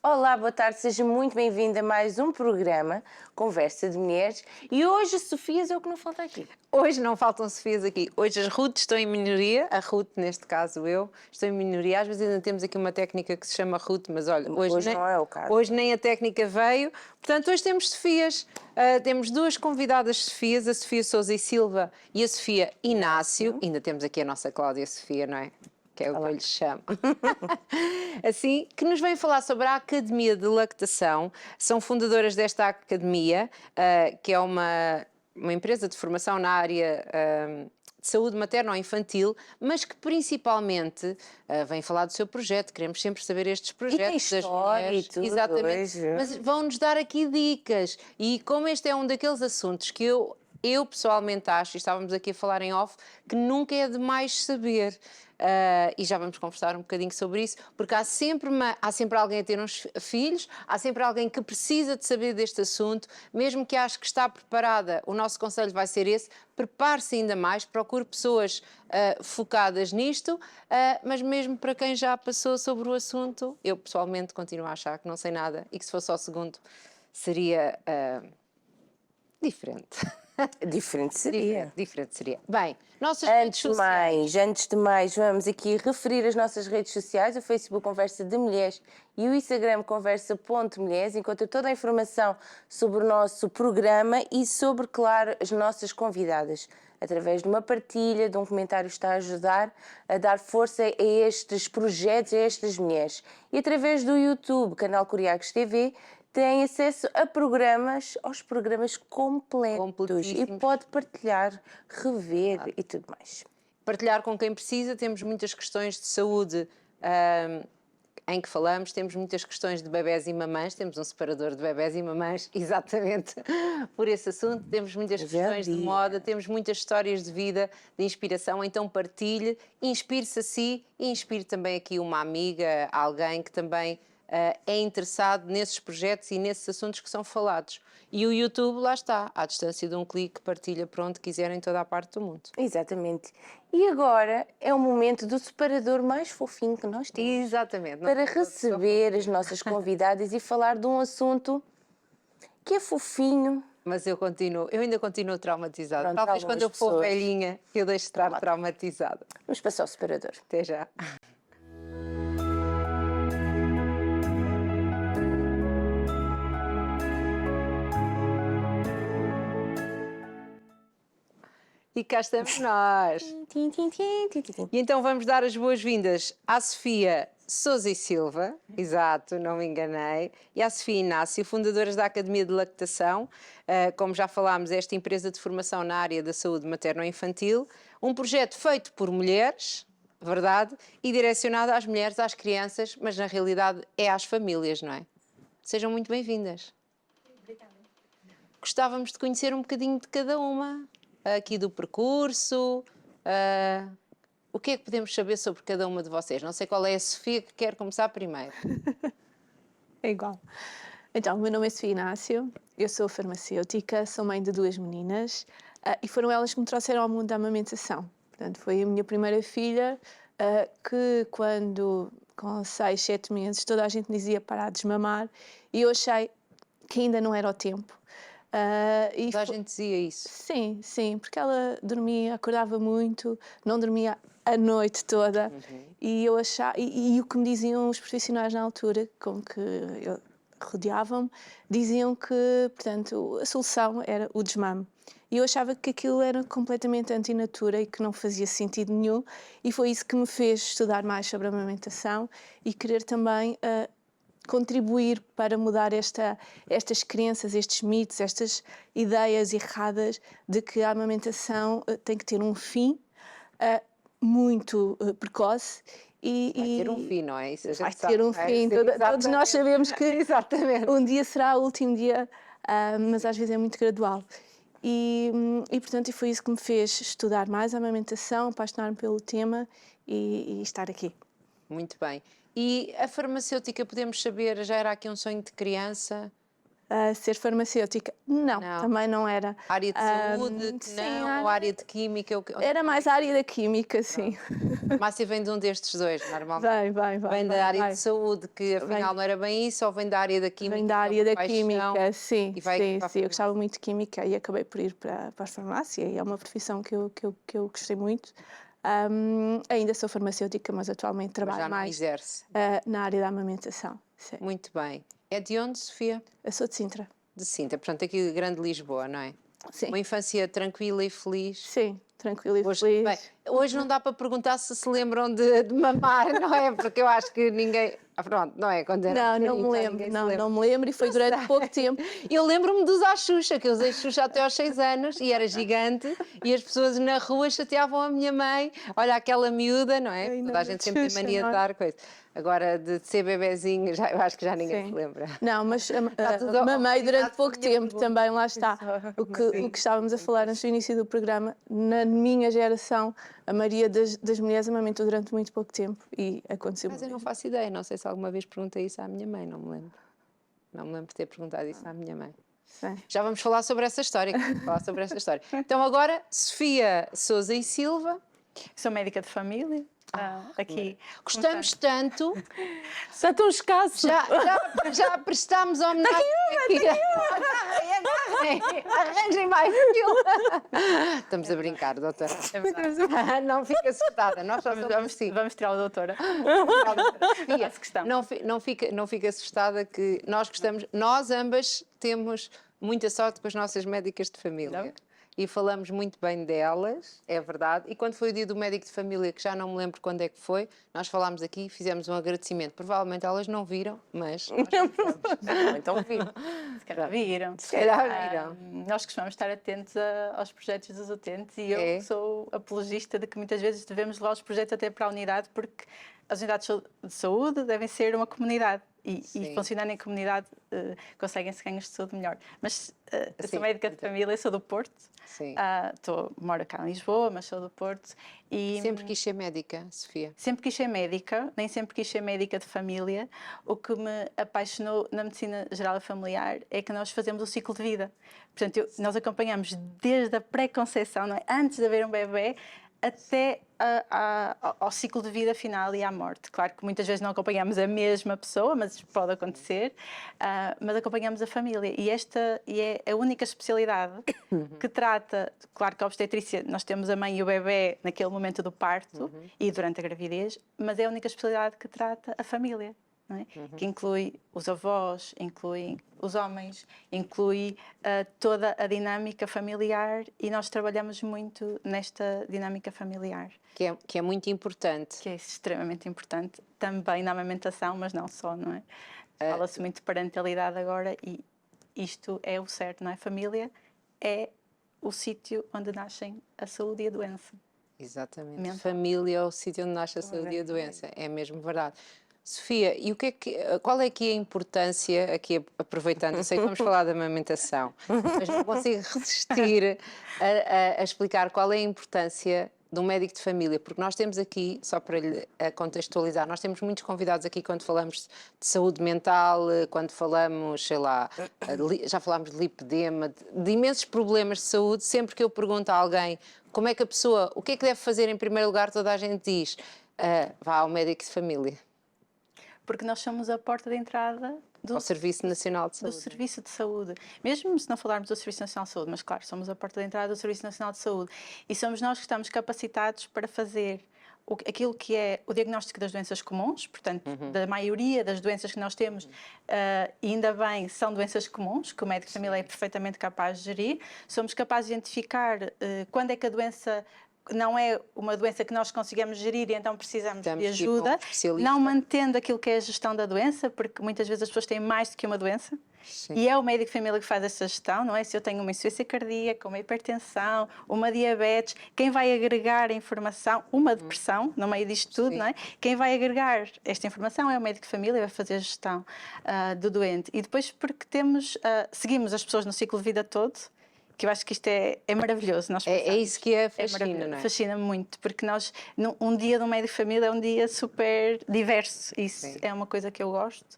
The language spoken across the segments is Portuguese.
Olá, boa tarde, seja muito bem-vinda a mais um programa Conversa de Mulheres e hoje Sofias é o que não falta aqui. Hoje não faltam Sofias aqui. Hoje as Ruths estão em minoria, a Ruth, neste caso eu, estou em minoria. Às vezes ainda temos aqui uma técnica que se chama Ruth, mas olha, Hoje não é o caso. Hoje nem a técnica veio. Portanto, hoje temos Sofias. Temos duas convidadas Sofias, a Sofia Sousa e Silva e a Sofia Inácio. Ainda temos aqui a nossa Cláudia Sofia, não é? Que é o que eu lhe chamo. Assim, que nos vem falar sobre a Academia de Lactação. São fundadoras desta academia, que é uma empresa de formação na área de saúde materno-infantil, mas que principalmente vem falar do seu projeto. Queremos sempre saber estes projetos tem história das mulheres. e tudo, Exatamente. hoje. Mas vão-nos dar aqui dicas. E como este é um daqueles assuntos que eu pessoalmente acho, e estávamos aqui a falar em off, que nunca é demais saber. E já vamos conversar um bocadinho sobre isso, porque há sempre alguém a ter uns filhos, há sempre alguém que precisa de saber deste assunto, mesmo que ache que está preparada. O nosso conselho vai ser esse: prepare-se ainda mais, procure pessoas focadas nisto, mas mesmo para quem já passou sobre o assunto, eu pessoalmente continuo a achar que não sei nada e que se fosse ao segundo seria diferente. Diferente seria. Diferente seria. Bem, nossas redes sociais. Antes de mais, vamos aqui referir as nossas redes sociais, o Facebook Conversa de Mulheres e o Instagram Conversa.mulheres, encontra toda a informação sobre o nosso programa e sobre, claro, as nossas convidadas. Através de uma partilha, de um comentário, está a ajudar a dar força a estes projetos, a estas mulheres. E através do YouTube, canal Curiacos TV, tem acesso a programas, aos programas completos e pode partilhar, rever e tudo mais. Partilhar com quem precisa. Temos muitas questões de saúde em que falamos, temos muitas questões de bebés e mamães, temos um separador de bebés e mamães exatamente por esse assunto, temos muitas questões de moda, temos muitas histórias de vida, de inspiração, então partilhe, inspire-se a si e inspire também aqui uma amiga, alguém que também é interessado nesses projetos e nesses assuntos que são falados. E o YouTube, lá está, à distância de um clique, partilha para onde quiser em toda a parte do mundo. Exatamente. E agora é o momento do separador mais fofinho que nós temos. Exatamente. Para receber as nossas convidadas e falar de um assunto que é fofinho. Mas eu ainda continuo traumatizada. Pronto, Talvez quando eu for pessoas. velhinha eu deixe de estar traumatizada. Vamos passar o separador. Até já. E cá estamos nós. E então vamos dar as boas-vindas à Sofia Sousa e Silva, exato, não me enganei, e à Sofia Inácio, fundadoras da Academia de Lactação. Como já falámos, esta empresa de formação na área da saúde materno-infantil, um projeto feito por mulheres, verdade, e direcionado às mulheres, às crianças, mas na realidade é às famílias, não é? Sejam muito bem-vindas. Obrigada. Gostávamos de conhecer um bocadinho de cada uma, aqui do percurso. O que é que podemos saber sobre cada uma de vocês? Não sei qual é a Sofia que quer começar primeiro. É igual. Então, o meu nome é Sofia Inácio, eu sou farmacêutica, sou mãe de duas meninas e foram elas que me trouxeram ao mundo da amamentação. Portanto, foi a minha primeira filha que quando, com 6, 7 meses, toda a gente me dizia parar de desmamar e eu achei que ainda não era o tempo. Toda a gente dizia isso? Sim, sim, porque ela dormia, acordava muito, não dormia a noite toda e eu achava, e o que me diziam os profissionais na altura com que rodeavam-me, diziam que, portanto, a solução era o desmame. E eu achava que aquilo era completamente antinatura e que não fazia sentido nenhum, e foi isso que me fez estudar mais sobre a amamentação e querer também contribuir para mudar estas crenças, estes mitos, estas ideias erradas de que a amamentação tem que ter um fim muito precoce. Vai ter um fim, não é? Isso a gente vai sabe, ter um fim. Todos nós sabemos que exatamente. Um dia será o último dia, mas às vezes é muito gradual. E portanto, foi isso que me fez estudar mais a amamentação, apaixonar-me pelo tema e estar aqui. Muito bem. E a farmacêutica, podemos saber, já era aqui um sonho de criança? ser farmacêutica. Não, Não. também não era. Área de saúde, sim, não, ou área de química? Era mais a área da química, sim. A Márcia vem de um destes dois, normalmente. Vai. Vem da área vai. de saúde, que afinal não era bem isso, ou vem da área da química? Vem da que é área uma da paixão, química, sim, e vai sim, para a sim. Eu gostava muito de química e acabei por ir para a farmácia e é uma profissão que eu gostei muito. Ainda sou farmacêutica, mas atualmente mas trabalho já não mais exerce. na área da amamentação. Sim. Muito bem. É de onde, Sofia? Eu sou de Sintra. De Sintra, portanto aqui de Grande Lisboa, não é? Sim, Uma infância tranquila e feliz. sim, tranquilo e Hoje, feliz. bem, hoje não dá para perguntar se lembram de mamar, não é? Porque eu acho que ninguém... pronto, não é? Quando era Não me pequenita, lembro, ninguém se não, lembra. não me lembro e foi durante pouco tempo. Eu lembro-me dos à Xuxa, que eu usei Xuxa até aos 6 anos e era gigante e as pessoas na rua chateavam a minha mãe. Olha aquela miúda, não é? Ainda Toda a da gente sempre tem Xuxa, mania de não é? dar coisa. Agora, de ser bebezinho, eu acho que já ninguém Sim. se lembra. Não, mas tudo mamei durante oportunidade pouco para a minha tempo pergunta. também, lá está. O que estávamos a falar antes do início do programa, na minha geração, a maioria das mulheres amamentou durante muito pouco tempo e aconteceu Mas eu não faço ideia, não sei se alguma vez perguntei isso à minha mãe, não me lembro. Não me lembro de ter perguntado isso à minha mãe. Sim. Já vamos falar sobre essa história. Então agora, Sofia Sousa e Silva, Sou médica de família. Aqui. gostamos tanto, Já estão escassos. já prestámos homenagem aqui. Arranjem mais fila. Estamos a brincar, doutora. É verdade. Não fica assustada, nós só somos assim. Vamos tirar a doutora. Sofia, Faço questão. não fica assustada que nós gostamos, nós ambas temos muita sorte com as nossas médicas de família. Não? E falamos muito bem delas, é verdade. E quando foi o dia do médico de família, que já não me lembro quando é que foi, nós falámos aqui e fizemos um agradecimento. Provavelmente elas não viram, mas nós fizemos. Então viram. Se calhar viram. Se calhar viram. Nós costumamos estar atentos aos projetos dos utentes e eu É. sou apologista de que muitas vezes devemos levar os projetos até para a unidade porque as unidades de saúde devem ser uma comunidade e Sim. funcionando em comunidade conseguem-se ganhos de saúde melhor. Mas eu Sim, sou médica de então. família, sou do Porto, Sim. moro cá em Lisboa, mas sou do Porto. E, Sempre quis ser médica, Sofia. sempre quis ser médica, nem sempre quis ser médica de família. O que me apaixonou na medicina geral e familiar é que nós fazemos o ciclo de vida. Portanto, nós acompanhamos desde a pré-conceição, não é? Antes de haver um bebê, até ao ciclo de vida final e à morte. Claro que muitas vezes não acompanhamos a mesma pessoa, mas isso pode acontecer, mas acompanhamos a família. E esta é a única especialidade que trata, claro que a obstetrícia, nós temos a mãe e o bebê naquele momento do parto e durante a gravidez, mas é a única especialidade que trata a família. Não é? Que inclui os avós, inclui os homens, inclui toda a dinâmica familiar e nós trabalhamos muito nesta dinâmica familiar. Que é muito importante. Que é extremamente importante também na amamentação, mas não só, não é? Fala-se muito de parentalidade agora e isto é o certo, não é? Família é o sítio onde nascem a saúde e a doença. Exatamente. Mental. Família é o sítio onde nasce a saúde e a doença. É mesmo verdade. Sofia, e qual é que é a importância, aqui aproveitando, eu sei que vamos falar da amamentação, mas não consigo resistir a explicar qual é a importância de um médico de família, porque nós temos aqui, só para lhe contextualizar, nós temos muitos convidados aqui quando falamos de saúde mental, quando falamos, sei lá, já falámos de lipedema, de imensos problemas de saúde. Sempre que eu pergunto a alguém como é que a pessoa, o que é que deve fazer em primeiro lugar, toda a gente diz, vá ao médico de família. Porque nós somos a porta de entrada Ao Serviço Nacional de do Saúde. Serviço de Saúde. Mesmo se não falarmos do Serviço Nacional de Saúde, mas claro, somos a porta de entrada do Serviço Nacional de Saúde. E somos nós que estamos capacitados para fazer aquilo que é o diagnóstico das doenças comuns, portanto, da maioria das doenças que nós temos, e ainda bem, são doenças comuns, que o médico de família é perfeitamente capaz de gerir. Somos capazes de identificar quando é que a doença não é uma doença que nós conseguimos gerir e então precisamos de ajuda, não mantendo aquilo que é a gestão da doença, porque muitas vezes as pessoas têm mais do que uma doença. Sim. E é o médico de família que faz essa gestão, não é? Se eu tenho uma insuficiência cardíaca, uma hipertensão, uma diabetes, quem vai agregar a informação, uma depressão, no meio disto tudo, Sim. não é? Quem vai agregar esta informação é o médico de família, vai fazer a gestão do doente. E depois porque seguimos as pessoas no ciclo de vida todo, que eu acho que isto é maravilhoso. Nós É pensarmos. isso que fascina, maravilhoso, não é? fascina muito, porque nós, um dia do médico de família é um dia super diverso, isso Sim. é uma coisa que eu gosto.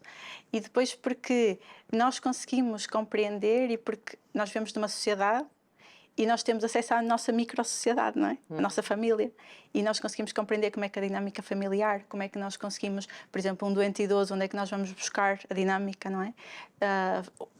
E depois porque nós conseguimos compreender e porque nós vivemos numa sociedade e nós temos acesso à nossa micro-sociedade, não é? A nossa família. E nós conseguimos compreender como é que a dinâmica familiar, como é que nós conseguimos, por exemplo, um doente idoso, onde é que nós vamos buscar a dinâmica, não é?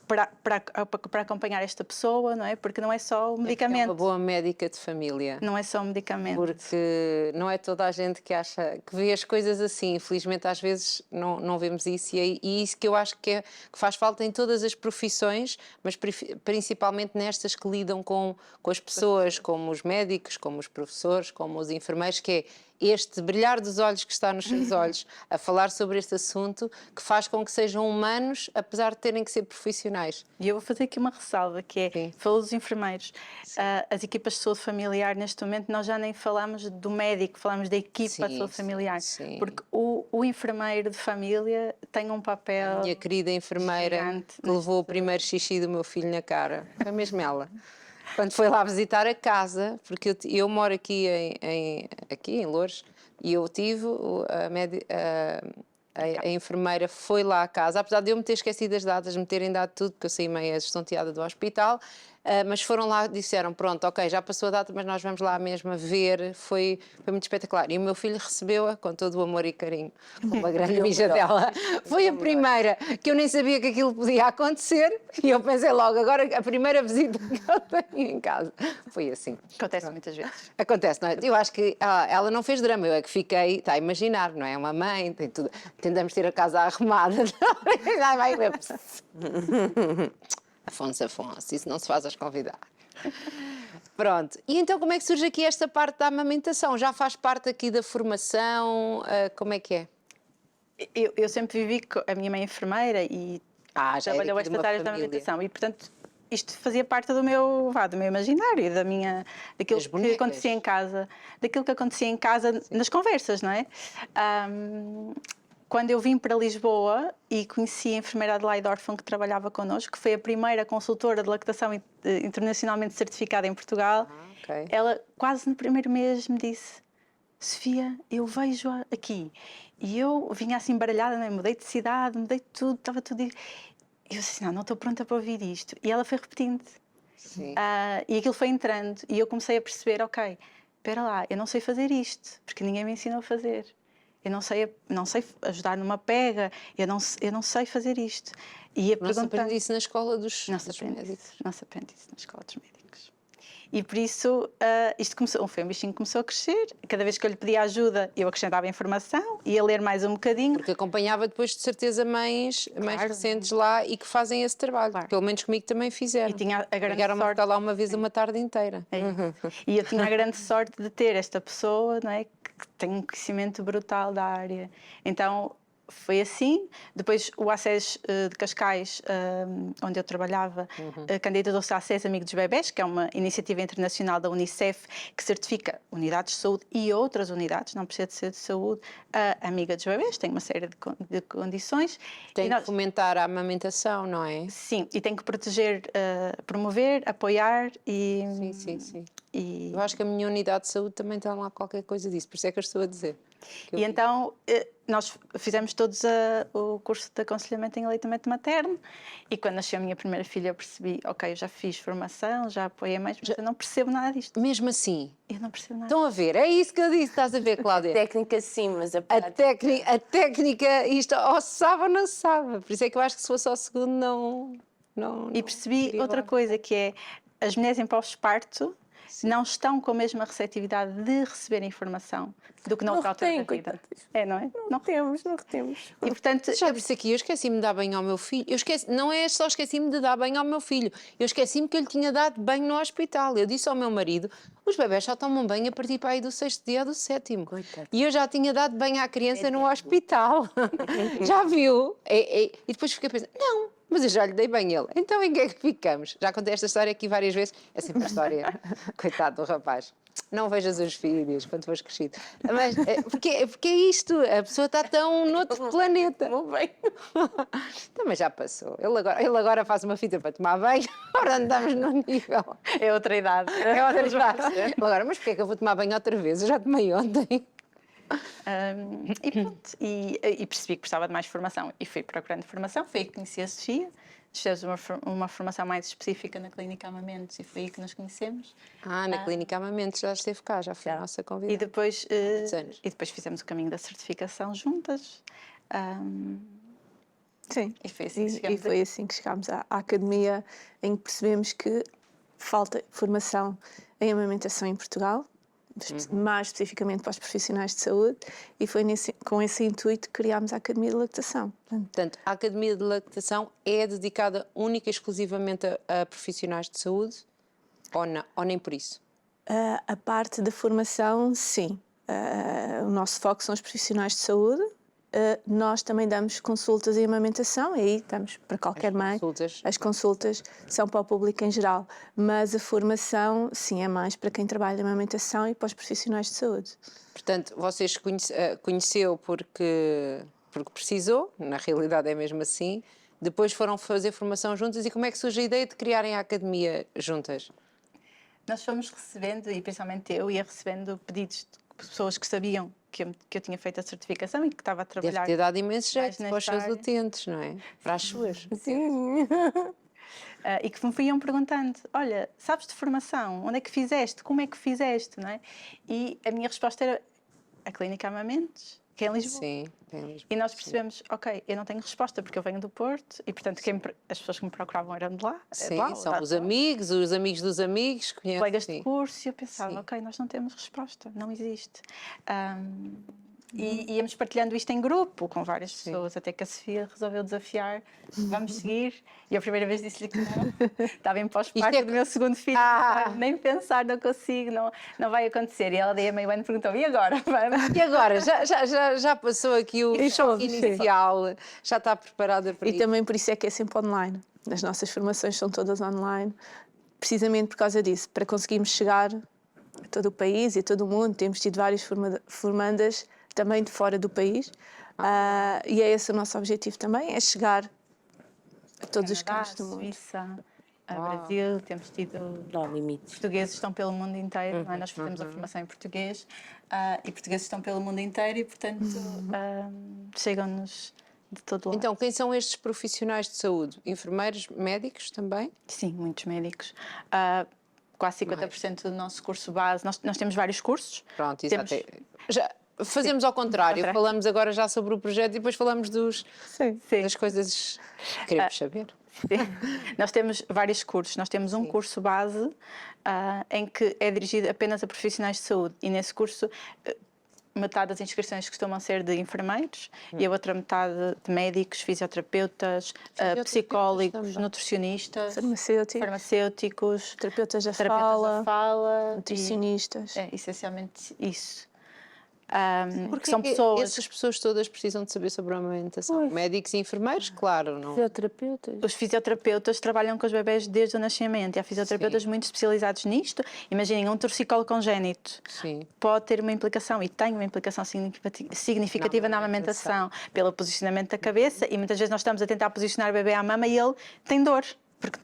Para acompanhar esta pessoa, não é? Porque não é só o É medicamento. uma boa médica de família. Não é só o medicamento. Porque não é toda a gente que acha que vê as coisas assim. Infelizmente, às vezes não vemos isso, e isso que eu acho que faz falta em todas as profissões, mas principalmente nestas que lidam com as pessoas, como os médicos, como os professores, como os enfermeiros, que é este brilhar dos olhos que está nos seus olhos a falar sobre este assunto, que faz com que sejam humanos, apesar de terem que ser profissionais. E eu vou fazer aqui uma ressalva, que é, Sim. falou dos enfermeiros, as equipas de saúde familiar, neste momento, nós já nem falamos do médico, falamos da equipa de saúde familiar. Sim. Porque o enfermeiro de família tem um papel... Minha querida enfermeira, gigante que levou o primeiro xixi do meu filho na cara, foi mesmo ela. Quando foi lá visitar a casa, porque eu moro aqui em Loures, e eu tive a enfermeira foi lá à casa, apesar de eu me ter esquecido as datas, me terem dado tudo, porque eu saí meio estonteada do hospital, mas foram lá e disseram, pronto, ok, já passou a data, mas nós vamos lá mesmo a ver, foi muito espetacular. E o meu filho recebeu-a com todo o amor e carinho, uma grande mijadela. Foi a primeira, que eu nem sabia que aquilo podia acontecer, e eu pensei logo, agora a primeira visita que eu tenho em casa. Foi assim. Acontece muitas vezes. Acontece, não é? Eu acho que ela não fez drama, eu é que fiquei, está a imaginar, não é? Uma mãe, tem tudo. Tentamos ter a casa arrumada. Vai ver. Afonso, isso não se faz aos convidar. Pronto. E então como é que surge aqui esta parte da amamentação? Já faz parte aqui da formação? Como é que é? Eu sempre vivi com a minha mãe enfermeira e Já trabalhou era aqui de estas uma áreas da família. amamentação. E, portanto, isto fazia parte do meu imaginário, daquilo Das que bonecas. acontecia em casa, daquilo que acontecia em casa nas conversas, não é? Quando eu vim para Lisboa e conheci a enfermeira Adelaide Orfan, que trabalhava connosco, que foi a primeira consultora de lactação internacionalmente certificada em Portugal, ok. ela quase no primeiro mês me disse: Sofia, eu vejo-a aqui. E eu vinha assim embaralhada, né? Mudei de cidade, mudei de tudo, estava tudo... E eu disse, não estou pronta para ouvir isto. E ela foi repetindo. Sim. E aquilo foi entrando. E eu comecei a perceber, ok, espera lá, eu não sei fazer isto, porque ninguém me ensinou a fazer. Eu não sei ajudar numa pega, eu não sei fazer isto. E Não se aprende isso na escola dos médicos. Não se aprende isso na escola dos médicos. E por isso, isto começou, foi um bichinho que começou a crescer. Cada vez que eu lhe pedia ajuda, eu acrescentava informação, ia ler mais um bocadinho. Porque acompanhava depois, de certeza, mães recentes lá e que fazem esse trabalho. Claro. Pelo menos comigo também fizeram. E tinha a grande Chegaram a sorte... ficar lá uma vez, uma tarde inteira. É. E eu tinha a grande sorte de ter esta pessoa, não é, que tem um conhecimento brutal da área. Então foi assim. Depois o ACES de Cascais, onde eu trabalhava, candidatou-se a ACES Amigo dos Bebés, que é uma iniciativa internacional da Unicef que certifica unidades de saúde e outras unidades, não precisa de ser de saúde, amiga dos bebés, tem uma série de condições. Tem que fomentar a amamentação, não é? Sim, e tem que proteger, promover, apoiar e... Sim. Eu acho que a minha unidade de saúde também tem lá qualquer coisa disso, por isso é que eu estou a dizer. E então nós fizemos todos o curso de aconselhamento em aleitamento materno e quando nasceu a minha primeira filha eu percebi, ok, eu já fiz formação, já apoiei mais, mas eu não percebo nada disto. Mesmo assim, Eu não percebo nada. estão a ver, é isso que eu disse, estás a ver, Cláudia? Técnica sim, mas a A prática... técnica, isto ou se sabe ou não se sabe. Por isso é que eu acho que se fosse ao segundo não E percebi teria outra lá. coisa, que é as mulheres em pós-parto não estão com a mesma receptividade de receber informação do que noutra altura da vida. coitadas. É, não é? Não retemos. E portanto, Já disse aqui, eu esqueci-me de dar banho ao meu filho. Não é só esqueci-me de dar banho ao meu filho. Eu esqueci-me que eu lhe tinha dado banho no hospital. Eu disse ao meu marido, os bebés só tomam banho a partir para aí do 6º dia ou do 7º. Coitado. E eu já tinha dado banho à criança no hospital. Já viu? E depois fiquei a pensar, não, Mas eu já lhe dei bem ele. Então em que é que ficamos? Já contei esta história aqui várias vezes. É sempre a história. Coitado do rapaz. Não vejas os vídeos quando fores crescido. Mas porque é isto, a pessoa está tão noutro planeta. Vou bem. Também já passou. Ele agora faz uma fita para tomar banho, ora andamos no nível. É outra idade. É outra idade. Ele agora, mas porquê é que eu vou tomar banho outra vez? Eu já tomei ontem. E pronto, e percebi que precisava de mais formação e fui procurando formação, foi aí que conheci a Sofia, fizemos uma formação mais específica na Clínica Amamentos e foi aí que nos conhecemos. Na Clínica Amamentos já esteve cá, já foi a nossa convidada. E depois, anos? e depois fizemos o caminho da certificação juntas. Sim, E foi assim que e chegamos foi assim que chegámos à academia, em que percebemos que falta formação em amamentação em Portugal, mais especificamente para os profissionais de saúde, e foi com esse intuito que criámos a Academia de Lactação. Portanto, a Academia de Lactação é dedicada única e exclusivamente a profissionais de saúde ou nem por isso? A parte da formação, sim. O nosso foco são os profissionais de saúde. Nós também damos consultas em amamentação, e aí damos para qualquer mãe. As consultas são para o público em geral, mas a formação, sim, é mais para quem trabalha em amamentação e para os profissionais de saúde. Portanto, vocês conheceu porque precisou, na realidade é mesmo assim, depois foram fazer formação juntas, e como é que surge a ideia de criarem a academia juntas? Nós fomos recebendo, e principalmente eu ia recebendo pedidos de pessoas que sabiam que eu tinha feito a certificação e que estava a trabalhar. Deve ter dado imenso jeito mais para os seus nesta área. utentes, não é? Para as suas. Sim. E que me iam perguntando, olha, sabes de formação? Onde é que fizeste? Como é que fizeste? Não é? E a minha resposta era a Clínica Amamentos, que é em Lisboa. Sim, em Lisboa. E nós percebemos, ok, eu não tenho resposta porque eu venho do Porto e, portanto, as pessoas que me procuravam eram de lá. Sim, lá, são lá, os amigos dos amigos, conhecem. colegas de curso, e eu pensava, Sim. ok, nós não temos resposta, não existe. E íamos partilhando isto em grupo com várias pessoas, até que a Sofia resolveu desafiar, vamos seguir. E a primeira vez disse-lhe que não, estava em pós-parto do meu segundo filho, nem pensar, não consigo, não vai acontecer. E ela daí a meio ano perguntou, e agora? E agora? Já passou aqui o choque inicial, já está preparada para E isso? também por isso é que é sempre online. As nossas formações são todas online, precisamente por causa disso, para conseguirmos chegar a todo o país e a todo o mundo. Temos tido várias formandas também de fora do país, e é esse o nosso objetivo também, é chegar a todos os cantos do mundo. Suíça, Brasil, temos tido Não há limites. portugueses estão pelo mundo inteiro, não é? Nós fazemos a formação em português e portugueses estão pelo mundo inteiro e, portanto, chegam-nos de todo lado. Então, quem são estes profissionais de saúde? Enfermeiros, médicos também? Sim, muitos médicos. Quase 50% do nosso curso base, nós temos vários cursos. Pronto, exato. Já fazemos ao contrário, falamos agora já sobre o projeto e depois falamos das coisas que queremos saber. Nós temos vários cursos. Nós temos um curso base em que é dirigido apenas a profissionais de saúde e nesse curso metade das inscrições costumam ser de enfermeiros e a outra metade de médicos, fisioterapeutas, psicólogos, nutricionistas, farmacêuticos, terapeutas da fala, nutricionistas. É essencialmente isso. Porque são pessoas. essas pessoas todas precisam de saber sobre a amamentação. Médicos e enfermeiros, claro, não. Fisioterapeutas. Os fisioterapeutas trabalham com os bebés desde o nascimento e há fisioterapeutas muito especializados nisto. Imaginem, um torcicolo congénito pode ter uma implicação e tem uma implicação significativa na amamentação pelo posicionamento da cabeça e muitas vezes nós estamos a tentar posicionar o bebê à mama e ele tem dor, porque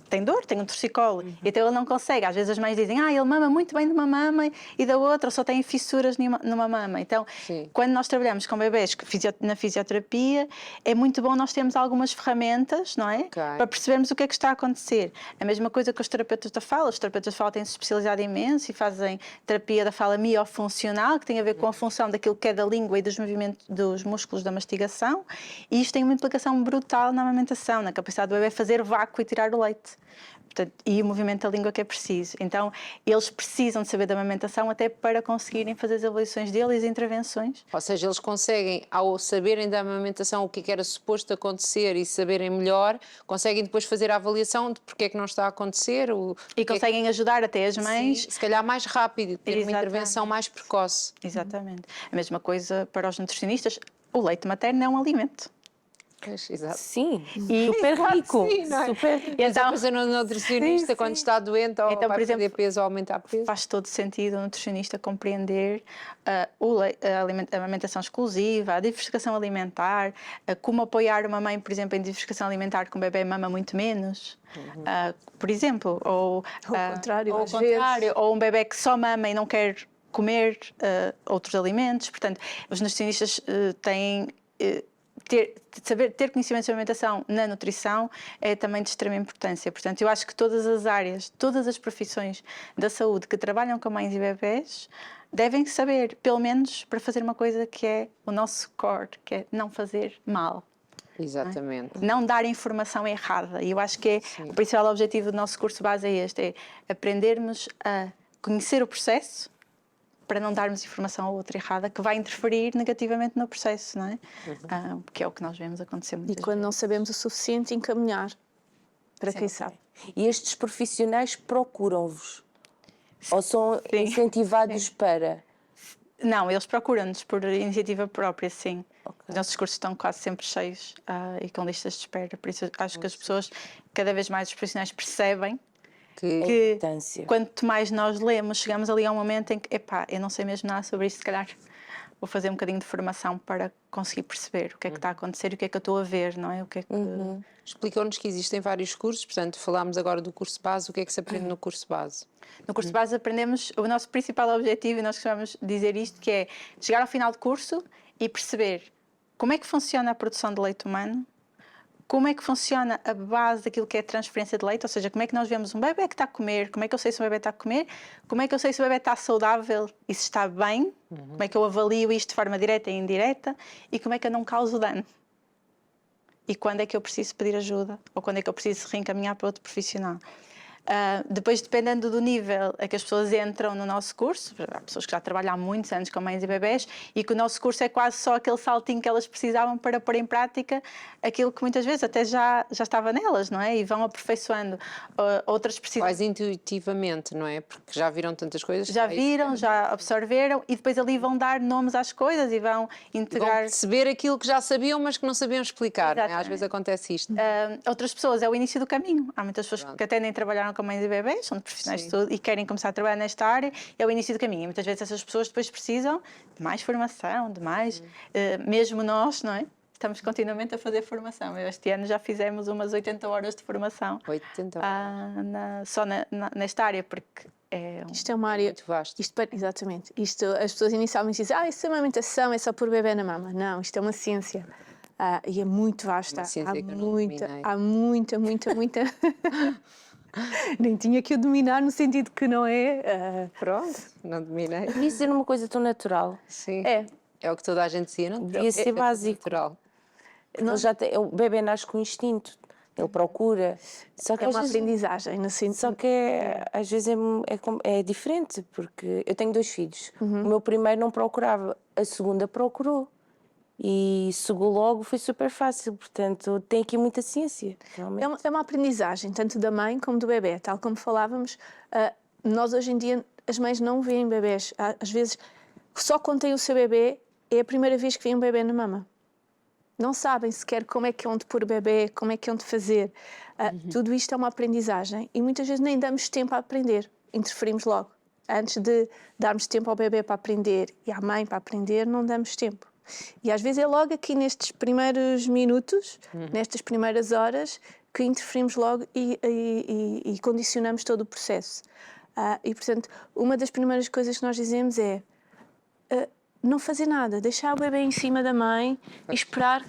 tem dor, tem um torcicolo, e então ele não consegue. Às vezes as mães dizem, ele mama muito bem de uma mama e da outra, ou só tem fissuras numa mama. Então, quando nós trabalhamos com bebés na fisioterapia, é muito bom nós termos algumas ferramentas, não é? Para percebermos o que é que está a acontecer. A mesma coisa que os terapeutas da fala. Os terapeutas da fala têm-se especializado imenso e fazem terapia da fala miofuncional, que tem a ver com a função daquilo que é da língua e dos movimentos dos músculos da mastigação, e isto tem uma implicação brutal na amamentação, na capacidade do bebê fazer vácuo e tirar o leite. Portanto, e o movimento da língua que é preciso. Então, eles precisam de saber da amamentação até para conseguirem fazer as avaliações deles e as intervenções. Ou seja, eles conseguem, ao saberem da amamentação o que era suposto acontecer e saberem melhor, conseguem depois fazer a avaliação de porque é que não está a acontecer. E conseguem ajudar até as mães. Sim, se calhar mais rápido, ter uma intervenção mais precoce. Exatamente. A mesma coisa para os nutricionistas. O leite materno é um alimento. Pois, exato. Sim, E- super rico. Sim, não é? Super rico. Então, Então- fazer um nutricionista Sim, quando sim. está doente ou Então, vai por exemplo, perder peso ou aumentar peso. Faz todo sentido o nutricionista compreender a alimentação exclusiva, a diversificação alimentar, como apoiar uma mãe, por exemplo, em diversificação alimentar com o bebê mama muito menos, por exemplo, ou Ao contrário, ou, ao às contrário, vezes. ou um bebê que só mama e não quer comer outros alimentos. Portanto, os nutricionistas têm ter conhecimento de alimentação na nutrição é também de extrema importância. Portanto, eu acho que todas as áreas, todas as profissões da saúde que trabalham com mães e bebés devem saber, pelo menos para fazer uma coisa que é o nosso core, que é não fazer mal. Exatamente. Não dar informação errada. E eu acho que o principal objetivo do nosso curso base é este, é aprendermos a conhecer o processo para não darmos informação a outra errada que vai interferir negativamente no processo, não é? Que é o que nós vemos acontecer muitas E quando vezes. não sabemos o suficiente, encaminhar para quem sabe. E estes profissionais procuram-vos? Ou são Sim. incentivados para? Não, eles procuram-nos por iniciativa própria, sim. Os nossos cursos estão quase sempre cheios e com listas de espera. Por isso acho que as pessoas, cada vez mais os profissionais percebem que importância. quanto mais nós lemos, chegamos ali a um momento em que, epá, eu não sei mesmo nada sobre isto, se calhar vou fazer um bocadinho de formação para conseguir perceber o que é que está a acontecer e o que é que eu estou a ver, não é? O que é que... Explicou-nos que existem vários cursos, portanto, falámos agora do curso base. O que é que se aprende no curso base? No curso base aprendemos o nosso principal objetivo, e nós costumamos dizer isto, que é chegar ao final do curso e perceber como é que funciona a produção de leite humano, como é que funciona a base daquilo que é a transferência de leite, ou seja, como é que nós vemos um bebê que está a comer, como é que eu sei se o bebê está a comer, como é que eu sei se o bebê está saudável e se está bem, como é que eu avalio isto de forma direta e indireta e como é que eu não causo dano. E quando é que eu preciso pedir ajuda ou quando é que eu preciso reencaminhar para outro profissional. Depois, dependendo do nível a que as pessoas entram no nosso curso, há pessoas que já trabalham há muitos anos com mães e bebés e que o nosso curso é quase só aquele saltinho que elas precisavam para pôr em prática aquilo que muitas vezes até já estava nelas, não é? E vão aperfeiçoando. Outras precisam... Quase intuitivamente, não é? Porque já viram tantas coisas. Já viram, já absorveram e depois ali vão dar nomes às coisas e vão Vão integrar... perceber aquilo que já sabiam, mas que não sabiam explicar. Não é? Às vezes acontece isto. Outras pessoas é o início do caminho. Há muitas pessoas que até nem trabalharam com mães e bebés, são profissionais de saúde e querem começar a trabalhar nesta área, é o início do caminho. E muitas vezes essas pessoas depois precisam de mais formação, de mais... mesmo nós, não é? Estamos continuamente a fazer formação. Este ano já fizemos umas 80 horas de formação 80 só nesta área, porque Isto é uma área... muito vasto. Exatamente. Isto, as pessoas inicialmente dizem, isso é amamentação, é só pôr bebê na mama. Não, isto é uma ciência. E é muito vasta. Uma ciência que eu não dominei. Há muita... Nem tinha que o dominar no sentido que não é... Pronto, não dominei. Devia ser uma coisa tão natural. Sim. É. É o que toda a gente dizia, não? Devia ser básico. Natural. Ele já tem, o bebê nasce com instinto. Ele procura. Só que É às uma vezes, aprendizagem, no sentido... só que às vezes é diferente, porque eu tenho 2 filhos. O meu primeiro não procurava, a segunda procurou. E chegou logo, foi super fácil. Portanto, tem aqui muita ciência, realmente. É uma aprendizagem, tanto da mãe como do bebê. Tal como falávamos, nós hoje em dia, as mães não veem bebés. Às vezes, só quando têm o seu bebê, é a primeira vez que veem um bebê na mama. Não sabem sequer como é que é onde pôr o bebê, como é que é onde fazer. Tudo isto é uma aprendizagem e muitas vezes nem damos tempo a aprender. Interferimos logo. Antes de darmos tempo ao bebê para aprender e à mãe para aprender, não damos tempo. E às vezes é logo aqui nestes primeiros minutos, nestas primeiras horas, que interferimos logo e condicionamos todo o processo. E, portanto, uma das primeiras coisas que nós dizemos é não fazer nada, deixar o bebê em cima da mãe e esperar.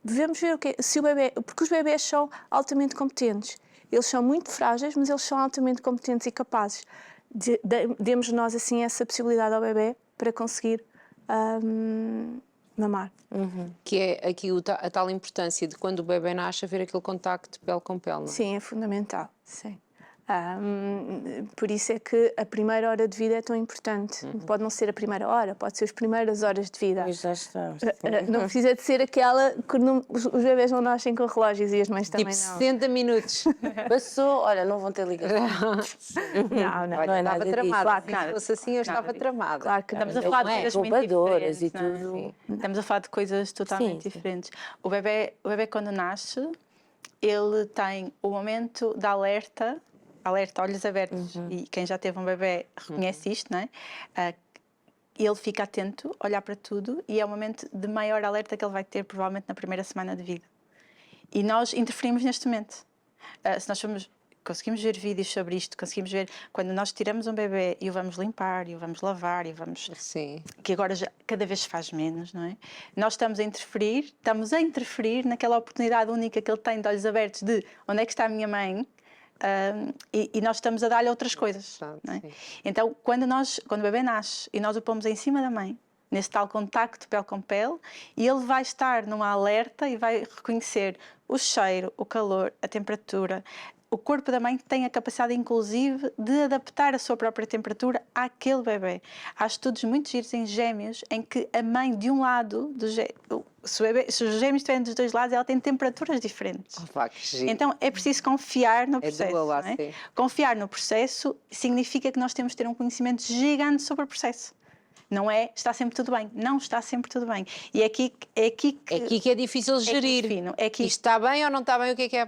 Devemos ver se o bebê... Porque os bebés são altamente competentes. Eles são muito frágeis, mas eles são altamente competentes e capazes. Demos nós, assim, essa possibilidade ao bebê para conseguir... mamar. Que é aqui a tal importância de quando o bebê nasce haver aquele contacto pele com pele, não é? Sim, é fundamental. Sim. Por isso é que a primeira hora de vida é tão importante. Pode não ser a primeira hora, pode ser as primeiras horas de vida. Pois já estamos. Não precisa de ser aquela que os bebés não nascem com relógios e as mães também Tipo não. 60 minutos. Passou, olha, não vão ter ligação. Não. Olha, é estava nada disso. tramada. Claro que Se nada fosse assim, eu estava disso. tramada. Claro que Estamos a não. falar de é, coisas muito poupadoras diferentes, e não é? tudo. Estamos a falar de coisas totalmente diferentes. O bebê quando nasce, ele tem o momento de alerta, olhos abertos. E quem já teve um bebê reconhece isto, não é? Ele fica atento, olhar para tudo e é o momento de maior alerta que ele vai ter provavelmente na primeira semana de vida. E nós interferimos neste momento. Se nós conseguimos ver vídeos sobre isto, conseguimos ver quando nós tiramos um bebê e o vamos limpar, e o vamos lavar, e o vamos... Sim. que agora já cada vez se faz menos, não é? Nós estamos a interferir naquela oportunidade única que ele tem de olhos abertos de onde é que está a minha mãe, e nós estamos a dar-lhe outras coisas, não é? Então, quando o bebê nasce e nós o pomos em cima da mãe, nesse tal contacto pele com pele, e ele vai estar numa alerta e vai reconhecer o cheiro, o calor, a temperatura. O corpo da mãe tem a capacidade, inclusive, de adaptar a sua própria temperatura àquele bebê. Há estudos muito giros em gêmeos em que a mãe, de um lado, se os gêmeos estiverem dos dois lados, ela tem temperaturas diferentes. Opa, que giro. Então é preciso confiar no processo. dual lá, não é? sim. Confiar no processo significa que nós temos de ter um conhecimento gigante sobre o processo. Não é está sempre tudo bem. Não está sempre tudo bem. E é aqui que é difícil gerir. É aqui, Isto está bem ou não está bem, o que é que há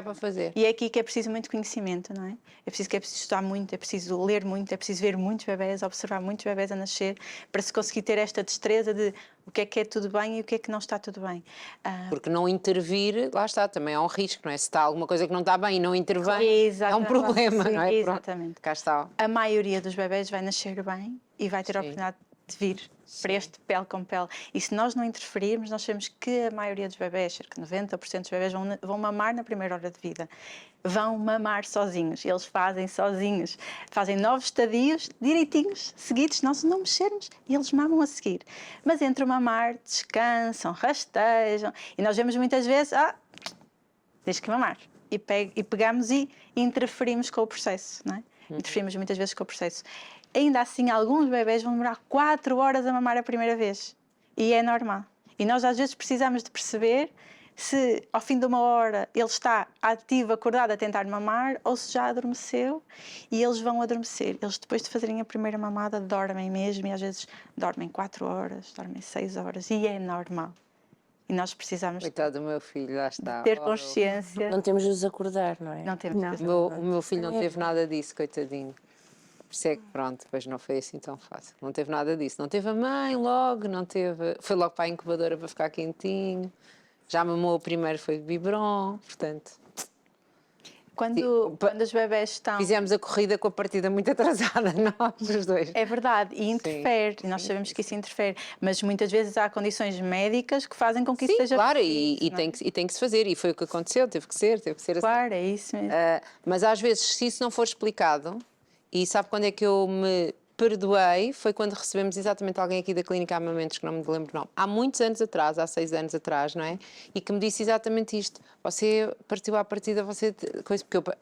para fazer? e é aqui que é preciso muito conhecimento, não é? É preciso estudar muito, é preciso ler muito, é preciso ver muitos bebés, observar muitos bebés a nascer, para se conseguir ter esta destreza de o que é tudo bem e o que é que não está tudo bem. Porque não intervir, lá está, também é um risco, não é? Se está alguma coisa que não está bem e não intervém, é um problema, Sim, não é? exatamente. Pronto, cá está. A maioria dos bebés vai nascer bem e vai ter a oportunidade de vir para este pele com pele. E se nós não interferirmos, nós sabemos que a maioria dos bebés, cerca de 90% dos bebés, vão mamar na primeira hora de vida. Vão mamar sozinhos. Eles fazem sozinhos. Fazem 9 estadios direitinhos, seguidos, nós não mexermos, e eles mamam a seguir. Mas entre o mamar, descansam, rastejam. E nós vemos muitas vezes, tens que mamar. E pegamos e interferimos com o processo, não é? Interferimos muitas vezes com o processo. Ainda assim, alguns bebés vão demorar 4 horas a mamar a primeira vez. E é normal. E nós às vezes precisamos de perceber se ao fim de 1 hora ele está ativo, acordado a tentar mamar, ou se já adormeceu, e eles vão adormecer. Eles depois de fazerem a primeira mamada dormem mesmo, e às vezes dormem 4 horas, dormem 6 horas, e é normal. E nós precisamos Coitado do meu filho, lá está. ter consciência. Não temos de os acordar, não é? Não temos que O meu filho não teve nada disso, coitadinho. Por isso é que pronto, depois não foi assim tão fácil. Não teve nada disso. Não teve a mãe logo, não teve... Foi logo para a incubadora para ficar quentinho. Já mamou o primeiro, foi de biberon, portanto... Quando os bebés estão... Fizemos a corrida com a partida muito atrasada, nós os dois. É verdade, e interfere, e nós sabemos que isso interfere, mas muitas vezes há condições médicas que fazem com que isso seja claro, preciso, e não é? tem que se fazer, e foi o que aconteceu, teve que ser assim. Claro, é isso mesmo. Mas às vezes, se isso não for explicado, e sabe quando é que eu me perdoei, foi quando recebemos exatamente alguém aqui da Clínica Amamentos, que não me lembro o nome, há muitos anos atrás, há 6 anos atrás, não é? E que me disse exatamente isto. Você partiu à partida, porque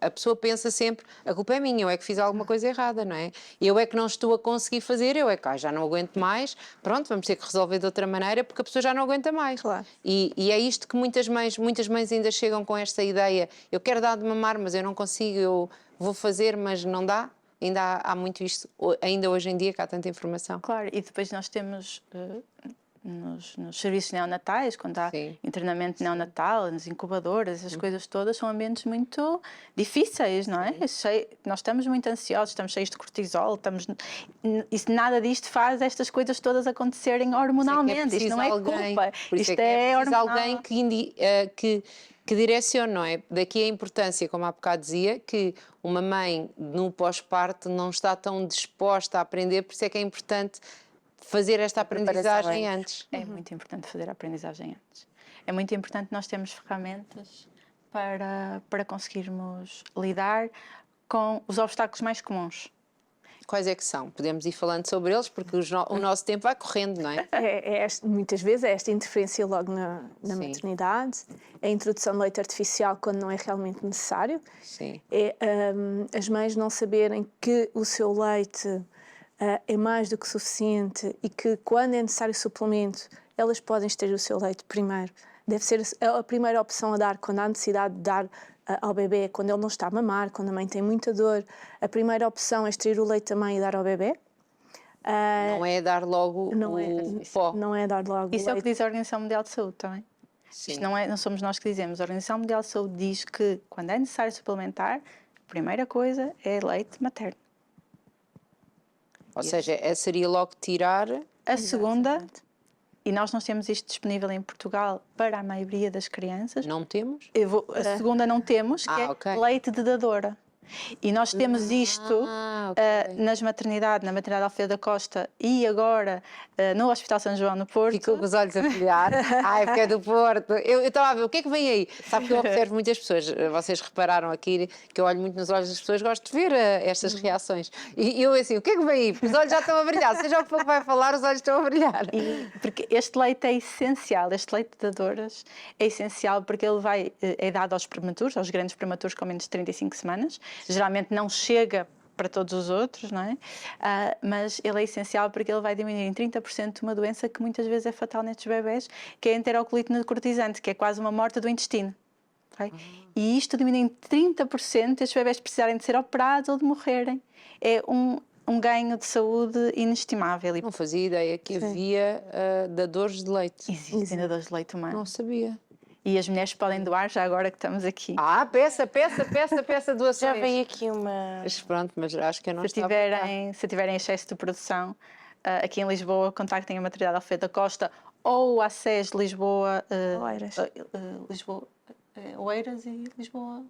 a pessoa pensa sempre, a culpa é minha, eu é que fiz alguma coisa errada, não é? Eu é que não estou a conseguir fazer, eu é que já não aguento mais, pronto, vamos ter que resolver de outra maneira, porque a pessoa já não aguenta mais. Claro. E é isto que muitas mães ainda chegam com esta ideia, eu quero dar de mamar, mas eu não consigo, eu vou fazer, mas não dá. Ainda há muito isto, ainda hoje em dia, que há tanta informação. Claro, e depois nós temos nos serviços neonatais, quando há internamento neonatal, nas incubadoras, essas coisas todas, são ambientes muito difíceis, não é? Nós estamos muito ansiosos, estamos cheios de cortisol, e nada disto faz estas coisas todas acontecerem hormonalmente. Isto não é culpa, isto é hormonal. Alguém que direcione, não é? Daqui a importância, como há bocado dizia, que uma mãe no pós-parto não está tão disposta a aprender, por isso é que é importante fazer esta aprendizagem antes. É muito importante fazer a aprendizagem antes. É muito importante nós termos ferramentas para conseguirmos lidar com os obstáculos mais comuns. quais é que são? Podemos ir falando sobre eles, porque o nosso tempo vai correndo, não é? Muitas vezes é esta interferência logo na Sim. maternidade, a introdução de leite artificial quando não é realmente necessário, Sim. as mães não saberem que o seu leite é mais do que suficiente e que quando é necessário suplemento, elas podem extrair o seu leite primeiro. Deve ser a primeira opção a dar quando há necessidade de dar ao bebê, quando ele não está a mamar, quando a mãe tem muita dor. A primeira opção é extrair o leite da mãe e dar ao bebê. Não é dar logo o pó. Não é dar logo Isso o é o leite. que diz a Organização Mundial de Saúde também. Sim. Isto não somos nós que dizemos. A Organização Mundial de Saúde diz que quando é necessário suplementar, a primeira coisa é leite materno. Ou seja, seria logo tirar. A segunda, Exatamente. e nós não temos isto disponível em Portugal para a maioria das crianças, Não temos? a segunda não temos, que é ok. leite de dadora. E nós temos isto ok. na maternidade Alfredo da Costa e agora no Hospital São João no Porto. Ficou com os olhos a brilhar. Ai, porque é do Porto. Eu estava a ver, o que é que vem aí? Sabe que eu observo muitas pessoas, vocês repararam aqui que eu olho muito nos olhos das pessoas, gosto de ver estas reações. E eu assim, o que é que vem aí? Porque os olhos já estão a brilhar, seja o que for que vai falar, os olhos estão a brilhar. Porque este leite é essencial, este leite de dadoras é essencial porque ele é dado aos prematuros, aos grandes prematuros com menos de 35 semanas. Geralmente não chega para todos os outros, não é? Mas ele é essencial porque ele vai diminuir em 30% uma doença que muitas vezes é fatal nestes bebés, que é a enterocolite necrotizante, que é quase uma morte do intestino. Okay? E isto diminui em 30% estes bebés precisarem de ser operados ou de morrerem. É um ganho de saúde inestimável. Não fazia ideia que havia dadores de leite. Existem dadores de leite humano. Não sabia. E as mulheres podem doar já agora que estamos aqui. Peça doações. Já veio aqui uma... Mas pronto, mas acho que eu não Se estava tiverem excesso de produção, aqui em Lisboa, contactem a maternidade Alfredo da Costa ou a SES Lisboa, Oeiras e Lisboa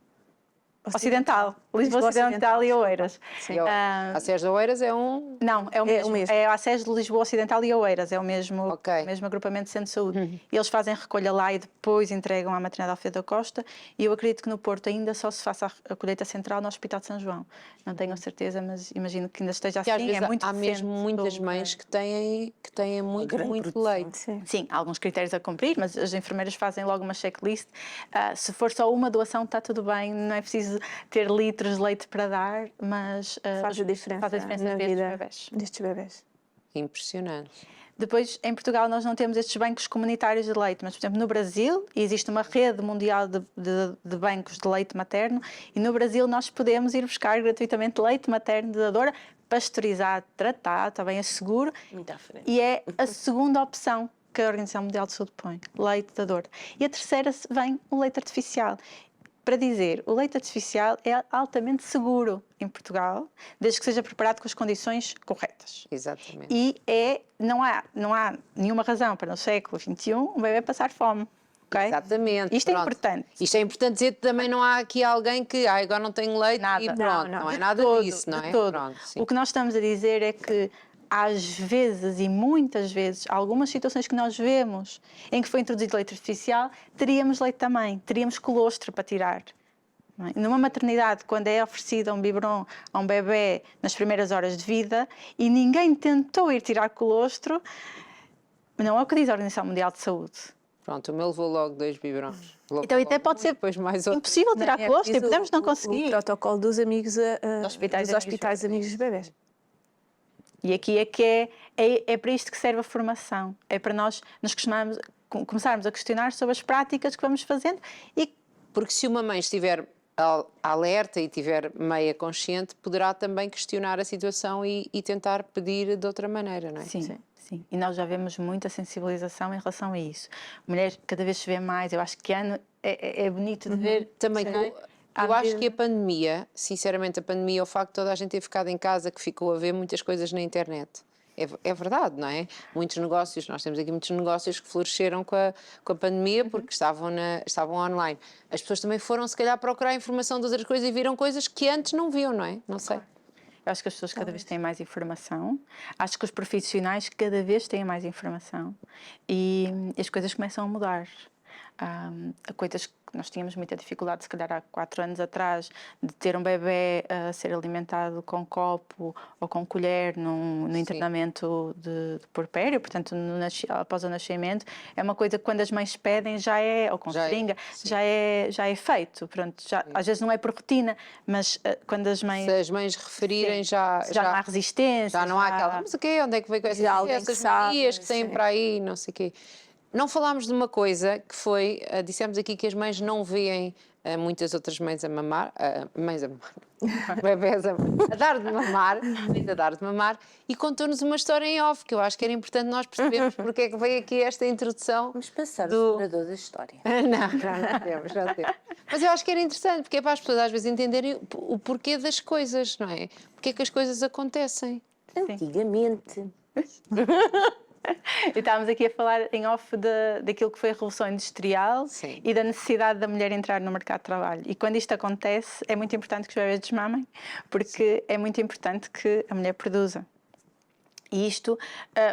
Ocidental. Lisboa Ocidental e Oeiras. Sim. A SES de Oeiras é um... Não, é o mesmo. É a SES de Lisboa Ocidental e Oeiras. É o mesmo, Ok. mesmo agrupamento de centro de saúde. E eles fazem recolha lá e depois entregam à maternidade Alfredo da Costa. E eu acredito que no Porto ainda só se faça a colheita central no Hospital de São João. Não tenho a certeza, mas imagino que ainda esteja Que assim. às vezes É muito há recente mesmo muitas mães que têm muito leite. Sim, há alguns critérios a cumprir, mas as enfermeiras fazem logo uma checklist. Se for só uma doação, está tudo bem, não é preciso ter litros de leite para dar, mas Faz a diferença na destes vida bebés. destes bebés. Impressionante. Depois, em Portugal, nós não temos estes bancos comunitários de leite, mas, por exemplo, no Brasil existe uma rede mundial de bancos de leite materno e no Brasil nós podemos ir buscar gratuitamente leite materno de dadora, pasteurizado, tratado, também é seguro. Muito à frente. E é a segunda opção que a Organização Mundial de Saúde põe, leite de dadora. E a terceira vem o leite artificial. Para dizer, o leite artificial é altamente seguro em Portugal, desde que seja preparado com as condições corretas. Exatamente. E não há nenhuma razão para no século XXI um bebê passar fome. Okay? Exatamente. Isto é pronto. importante. Isto é importante dizer que também não há aqui alguém que agora não tenho leite Nada. e pronto. Não, Não é nada disso, não é? De todo. Pronto, sim. O que nós estamos a dizer é que às vezes e muitas vezes, algumas situações que nós vemos em que foi introduzido leite artificial, teríamos leite também, teríamos colostro para tirar. Não é? Numa maternidade, quando é oferecido um biberon a um bebê nas primeiras horas de vida e ninguém tentou ir tirar colostro, não é o que diz a Organização Mundial de Saúde. Pronto, o meu levou logo 2 biberons. Então até pode ser depois mais outro. impossível tirar colostro e podemos não O conseguir. protocolo dos amigos, Hospitais dos hospitais amigos dos bebés. E aqui é para isto que serve a formação. É para nós começarmos a questionar sobre as práticas que vamos fazendo e Porque se uma mãe estiver alerta e estiver meia consciente, poderá também questionar a situação e tentar pedir de outra maneira, não é? Sim. E nós já vemos muita sensibilização em relação a isso. Mulheres, cada vez se vê mais, eu acho que é bonito de ver. Também, não é? eu acho que a pandemia, sinceramente, o facto de toda a gente ter ficado em casa, que ficou a ver muitas coisas na internet. É verdade, não é? Muitos negócios, nós temos aqui muitos negócios que floresceram com a pandemia porque estavam online. As pessoas também foram, se calhar, procurar informação de outras coisas e viram coisas que antes não viam, não é? Não sei. Eu acho que as pessoas cada vez têm mais informação. Acho que os profissionais cada vez têm mais informação. E as coisas começam a mudar. a coisas que nós tínhamos muita dificuldade, se calhar há 4 anos atrás, de ter um bebê a ser alimentado com copo ou com colher no internamento de puerpério, portanto, após o nascimento, é uma coisa que quando as mães pedem já é, ou com seringa, já é feito. Pronto, às vezes não é por rotina, mas quando as mães... Se as mães referirem, já não há resistência. Já não há aquela, mas o quê? Onde é que veio com essas manias que têm para aí, não sei o quê. Não falámos de uma coisa que foi, dissemos aqui que as mães não veem muitas outras mães a mamar, bebés a dar de mamar, mães a dar de mamar, e contou-nos uma história em off, que eu acho que era importante nós percebermos porque é que veio aqui esta introdução. Vamos passar o separador da história. Não temos. Mas eu acho que era interessante, porque é para as pessoas às vezes entenderem o porquê das coisas, não é? Porque é que as coisas acontecem. Antigamente. E estávamos aqui a falar em off daquilo que foi a Revolução Industrial e da necessidade da mulher entrar no mercado de trabalho. E quando isto acontece, é muito importante que os bebês desmamem, porque é muito importante que a mulher produza. E isto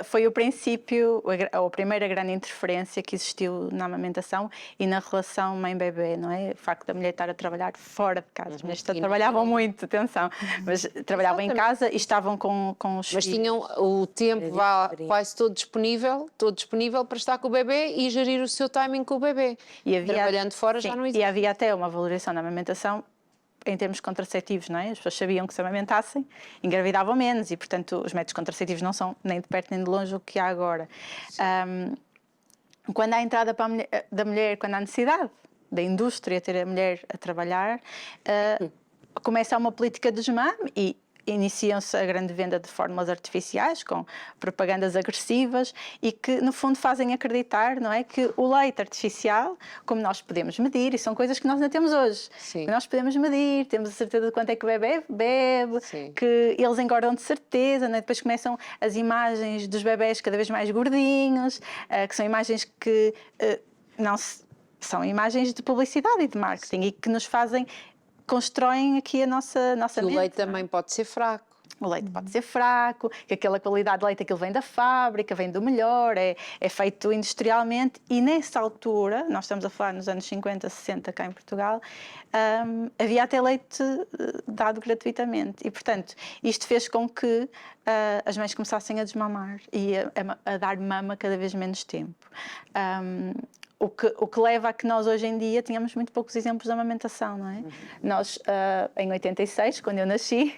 foi o princípio, ou a primeira grande interferência que existiu na amamentação e na relação mãe-bebê, não é? O facto da mulher estar a trabalhar fora de casa. As mulheres trabalhavam muito, atenção, mas trabalhavam em casa e estavam com os filhos. Mas tinham o tempo quase todo disponível para estar com o bebê e gerir o seu timing com o bebê. Trabalhando fora já não existe. E havia até uma valorização da amamentação em termos contraceptivos, não é? As pessoas sabiam que se amamentassem, engravidavam menos e, portanto, os métodos contraceptivos não são nem de perto nem de longe o que há agora. Quando há a entrada da mulher, quando há necessidade da indústria ter a mulher a trabalhar, começa uma política de desmame e iniciam-se a grande venda de fórmulas artificiais com propagandas agressivas e que, no fundo, fazem acreditar, não é, que o leite artificial, como nós podemos medir, e são coisas que nós ainda temos hoje, que nós podemos medir, temos a certeza de quanto é que o bebê bebe, que eles engordam de certeza, não é? Depois começam as imagens dos bebés cada vez mais gordinhos, que são imagens que são imagens de publicidade e de marketing e que nos constroem aqui a nossa mente. O leite também pode ser fraco. O leite pode ser fraco, que aquela qualidade de leite aquilo vem da fábrica, vem do melhor, é feito industrialmente e nessa altura, nós estamos a falar nos anos 50, 60 cá em Portugal, havia até leite dado gratuitamente e, portanto, isto fez com que as mães começassem a desmamar e a dar mama cada vez menos tempo. O que leva a que nós hoje em dia tenhamos muito poucos exemplos de amamentação, não é? Nós, em 86, quando eu nasci,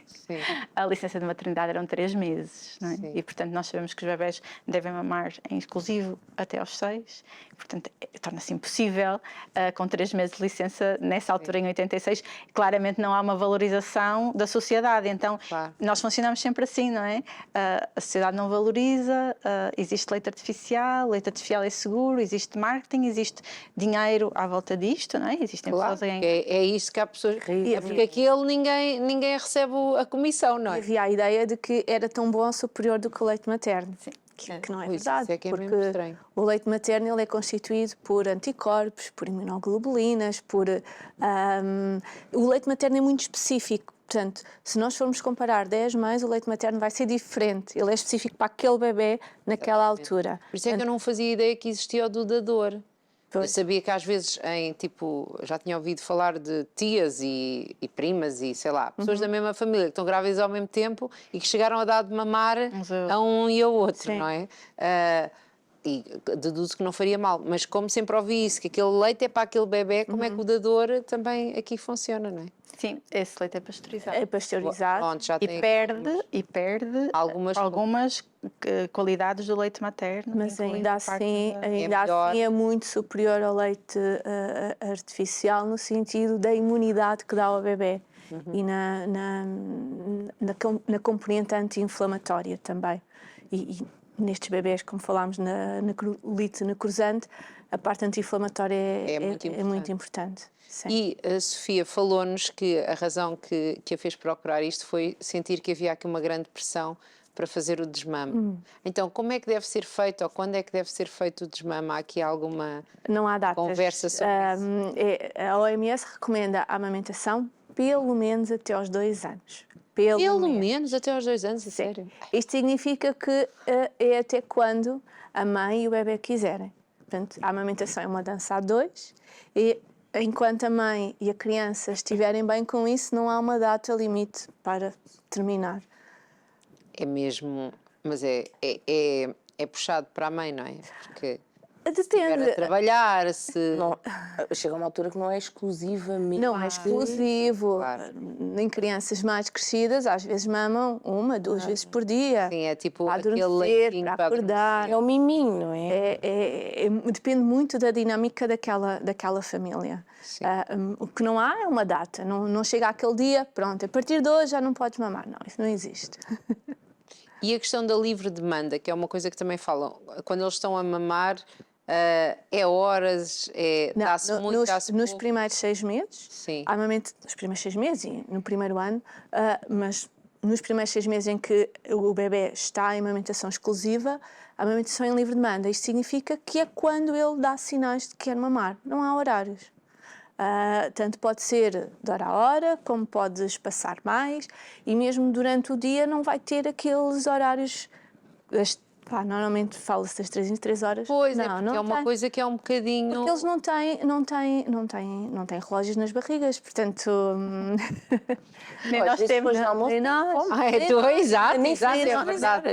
a licença de maternidade eram 3 meses, não é? E, portanto, nós sabemos que os bebés devem mamar em exclusivo até aos 6, e, portanto, torna-se impossível, com 3 meses de licença, nessa altura, em 86, claramente não há uma valorização da sociedade, então nós funcionamos sempre assim, não é? A sociedade não valoriza, existe leite artificial é seguro, existe marketing, existe dinheiro à volta disto, não é? Existem pessoas em... É isso que há pessoas... porque aquele ninguém recebe a comissão, não é? E havia a ideia de que era tão bom ou superior do que o leite materno. Que não é verdade, porque o leite materno ele é constituído por anticorpos, por imunoglobulinas, o leite materno é muito específico. Portanto, se nós formos comparar 10 mães, o leite materno vai ser diferente. Ele é específico para aquele bebê naquela altura. Por isso é que eu não fazia ideia que existia o do dador. Eu sabia que às vezes, já tinha ouvido falar de tias e primas e, sei lá, pessoas da mesma família que estão grávidas ao mesmo tempo e que chegaram a dar de mamar a um e ao outro, não é? E deduzo que não faria mal, mas como sempre ouvi isso, que aquele leite é para aquele bebê, como é que o dador também aqui funciona, não é? Sim, esse leite é pasteurizado. É pasteurizado. Onde já tem E perde algumas qualidades do leite materno. Mas ainda assim é muito superior ao leite artificial no sentido da imunidade que dá ao bebê e na componente anti-inflamatória também. E nestes bebés, como falámos na colite necrosante, a parte anti-inflamatória é muito importante. Sim. E a Sofia falou-nos que a razão que a fez procurar isto foi sentir que havia aqui uma grande pressão para fazer o desmame. Então, como é que deve ser feito ou quando é que deve ser feito o desmame? Há aqui alguma conversa sobre isso? A OMS recomenda a amamentação pelo menos até aos 2 anos. Pelo menos até aos 2 anos, sério? Isto significa que é até quando a mãe e o bebê quiserem. Portanto, a amamentação é uma dança a dois e enquanto a mãe e a criança estiverem bem com isso, não há uma data limite para terminar. É mesmo, mas é puxado para a mãe, não é? Porque era Depende. trabalhar, se... Não, chega a uma altura que não é exclusivamente. Não é exclusivo. Claro. Em crianças mais crescidas, às vezes mamam 1, 2 vezes por dia. Sim, é tipo Para aquele adormecer, leitinho para para acordar. É o miminho, não é? Depende muito da dinâmica daquela família. Sim. O que não há é uma data. Não chega aquele dia, pronto, a partir de hoje já não podes mamar. Não, isso não existe. E a questão da livre demanda, que é uma coisa que também falam, quando eles estão a mamar, é horas, dá-se muito, dá-se nos pouco. primeiros 6 meses, Sim. nos primeiros 6 meses e no primeiro ano, mas nos primeiros 6 meses em que o bebê está em amamentação exclusiva, a amamentação em livre demanda. Isto significa que é quando ele dá sinais de que quer mamar, não há horários. Tanto pode ser de hora a hora, como podes passar mais, e mesmo durante o dia não vai ter aqueles horários. Normalmente fala-se das 3 em 3 horas. Pois, não, é porque não é uma tem. coisa que é um bocadinho... Porque eles não têm relógios nas barrigas, portanto. Nem Às nós vezes temos. depois do almoço. Nem nós. Exato, Nem exato, sei, é não, verdade.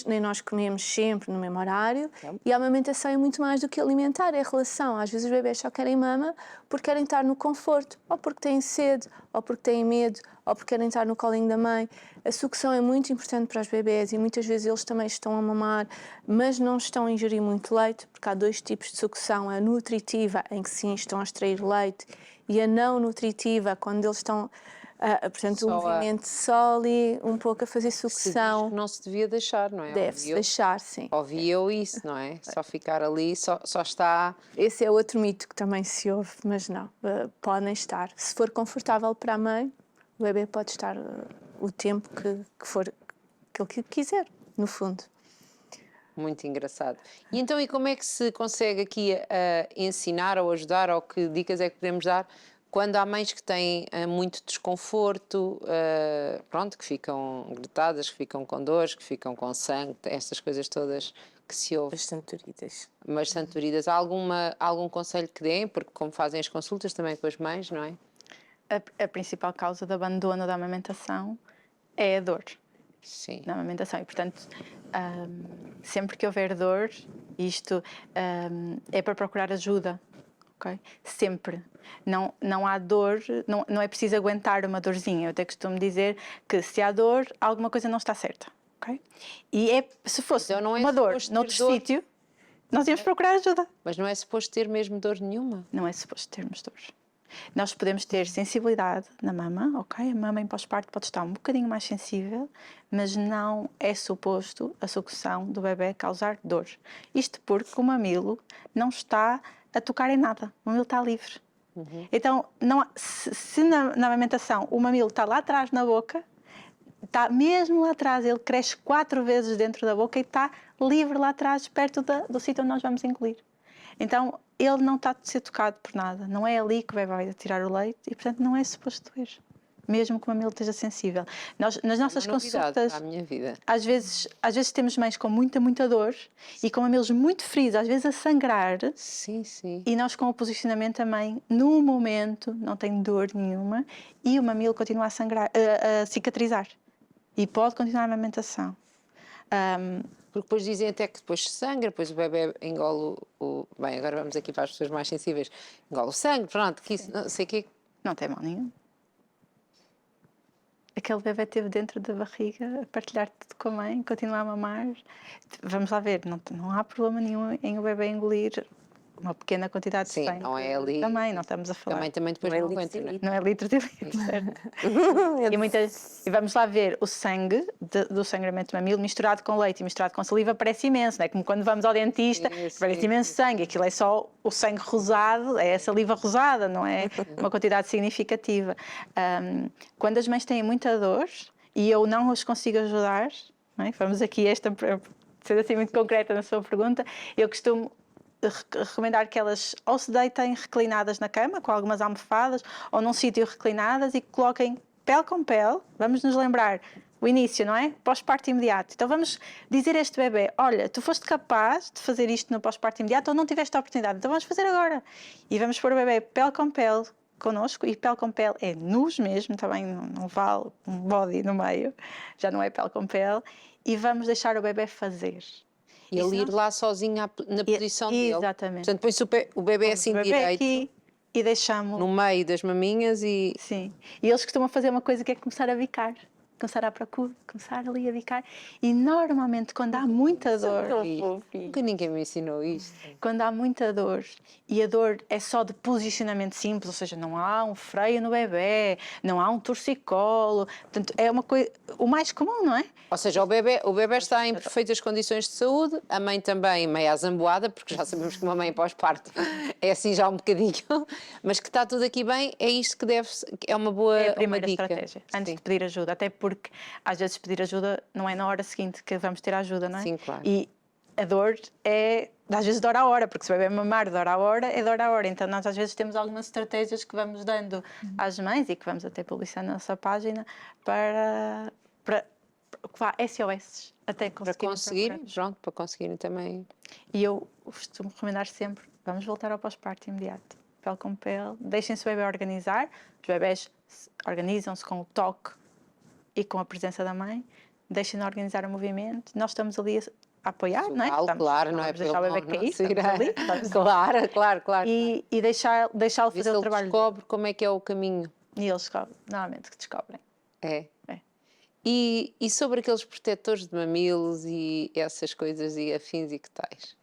Nem nós comemos sempre no mesmo horário e a amamentação é muito mais do que alimentar, é relação. Às vezes os bebés só querem mama porque querem estar no conforto, ou porque têm sede, ou porque têm medo, ou porque querem estar no colinho da mãe. A sucção é muito importante para os bebés e muitas vezes eles também estão a mamar, mas não estão a ingerir muito leite, porque há 2 tipos de sucção, a nutritiva, em que sim estão a extrair leite, e a não nutritiva, quando eles estão, portanto, o movimento só ali, um pouco a fazer Se diz sucção. que não se devia deixar, não é? Deve-se deixar, sim. Ouvi eu isso, não é? Só ficar ali, só está... Esse é outro mito que também se ouve, mas não, podem estar. Se for confortável para a mãe, o bebê pode estar o tempo que ele quiser, no fundo. Muito engraçado. E então, como é que se consegue aqui ensinar ou ajudar, ou que dicas é que podemos dar quando há mães que têm muito desconforto, pronto, que ficam gritadas, que ficam com dores, que ficam com sangue, estas coisas todas que se ouvem? Bastante doridas. Bastante doridas. Há algum conselho que deem? Porque como fazem as consultas também com as mães, não é? A principal causa do abandono da amamentação é a dor. Sim. Na amamentação e, portanto, sempre que houver dor, isto é para procurar ajuda, ok? Sempre. Não há dor, não é preciso aguentar uma dorzinha. Eu até costumo dizer que se há dor, alguma coisa não está certa, ok? E se fosse Então não é uma dor suposto ter noutro dor. sítio, nós íamos procurar ajuda. Mas não é suposto ter mesmo dor nenhuma? Não é suposto termos dor. Nós podemos ter sensibilidade na mama, ok? A mama em pós-parto pode estar um bocadinho mais sensível, mas não é suposto a sucção do bebê causar dor. Isto porque o mamilo não está a tocar em nada, o mamilo está livre. Então, se na amamentação o mamilo está lá atrás na boca, está mesmo lá atrás, ele cresce 4 vezes dentro da boca e está livre lá atrás, perto do sítio onde nós vamos engolir. Então, ele não está a ser tocado por nada. Não é ali que o bebê vai tirar o leite e, portanto, não é suposto doer. Mesmo que o mamilo esteja sensível. Nas nossas Uma novidade consultas, para a minha vida. às vezes temos mães com muita dor e com mamilos muito frios, às vezes a sangrar. Sim, sim. E nós, com o posicionamento, a mãe, no momento, não tem dor nenhuma e o mamilo continua a sangrar, a cicatrizar. E pode continuar a amamentação. Porque depois dizem até que depois sangra, depois o bebê engole o... Bem, agora vamos aqui para as pessoas mais sensíveis. Engole o sangue, pronto, que isso, não sei o quê. Não tem mal nenhum. Aquele bebê esteve dentro da barriga a partilhar tudo com a mãe, continua a mamar. Vamos lá ver, não há problema nenhum em o bebê engolir uma pequena quantidade de Sim, sangue. não é ali... Também, não estamos a falar. Também depois Não é não litros aguenta, e não é? litros. Não é litro de litro, certo? E vamos lá ver o sangue do sangramento do mamilo misturado com leite e misturado com saliva parece imenso, não é? Como quando vamos ao dentista, parece imenso sangue. Aquilo é só o sangue rosado, é a saliva rosada, não é uma quantidade significativa. Quando as mães têm muita dor e eu não os consigo ajudar, não é? Vamos aqui ser assim muito concreta na sua pergunta, eu costumo recomendar que elas ou se deitem reclinadas na cama, com algumas almofadas, ou num sítio reclinadas e que coloquem pele com pele. Vamos nos lembrar, o início, não é? Pós-parto imediato. Então vamos dizer a este bebê, olha, tu foste capaz de fazer isto no pós-parto imediato ou não tiveste a oportunidade, então vamos fazer agora. E vamos pôr o bebê pele com pele connosco, e pele com pele é nus mesmo, também não vale um body no meio, já não é pele com pele, e vamos deixar o bebê fazer. E ele ir lá sozinho na posição dele. Exatamente. Portanto, põe-se o bebê assim O bebê direito, aqui e deixamos... no meio das maminhas e... Sim. E eles costumam fazer uma coisa que é começar a bicar. Começar à procura, começar ali a bicar. E normalmente, quando há muita dor... Nunca ninguém me ensinou isto. Quando há muita dor, e a dor é só de posicionamento simples, ou seja, não há um freio no bebê, não há um torcicolo, portanto, é uma coisa... O mais comum, não é? Ou seja, o bebê está em perfeitas condições de saúde, a mãe também meio azamboada, porque já sabemos que uma mãe pós-parto é assim já um bocadinho, mas que está tudo aqui bem, é isto que é uma boa É a primeira uma dica. estratégia, antes Sim. de pedir ajuda, até porque às vezes pedir ajuda não é na hora seguinte que vamos ter ajuda, não é? Sim, claro. E a dor é, às vezes, de hora a hora, porque se o bebê mamar de hora a hora, é de hora a hora. Então nós às vezes temos algumas estratégias que vamos dando às mães e que vamos até publicar na nossa página para SOS, até Para conseguirem, pronto, para conseguirem também. E eu costumo recomendar sempre, vamos voltar ao pós-parto imediato, pele com pele, deixem-se o bebê organizar, os bebés organizam-se com o toque e com a presença da mãe, deixem-no organizar o movimento, nós estamos ali a apoiar, não é? Claro, não é deixar o bebê cair, estamos ali, Claro. e deixá-lo fazer o trabalho. Descobre como é que é o caminho. E eles descobrem, normalmente que descobrem. É. É. E sobre aqueles protetores de mamilos e essas coisas e afins e que tais?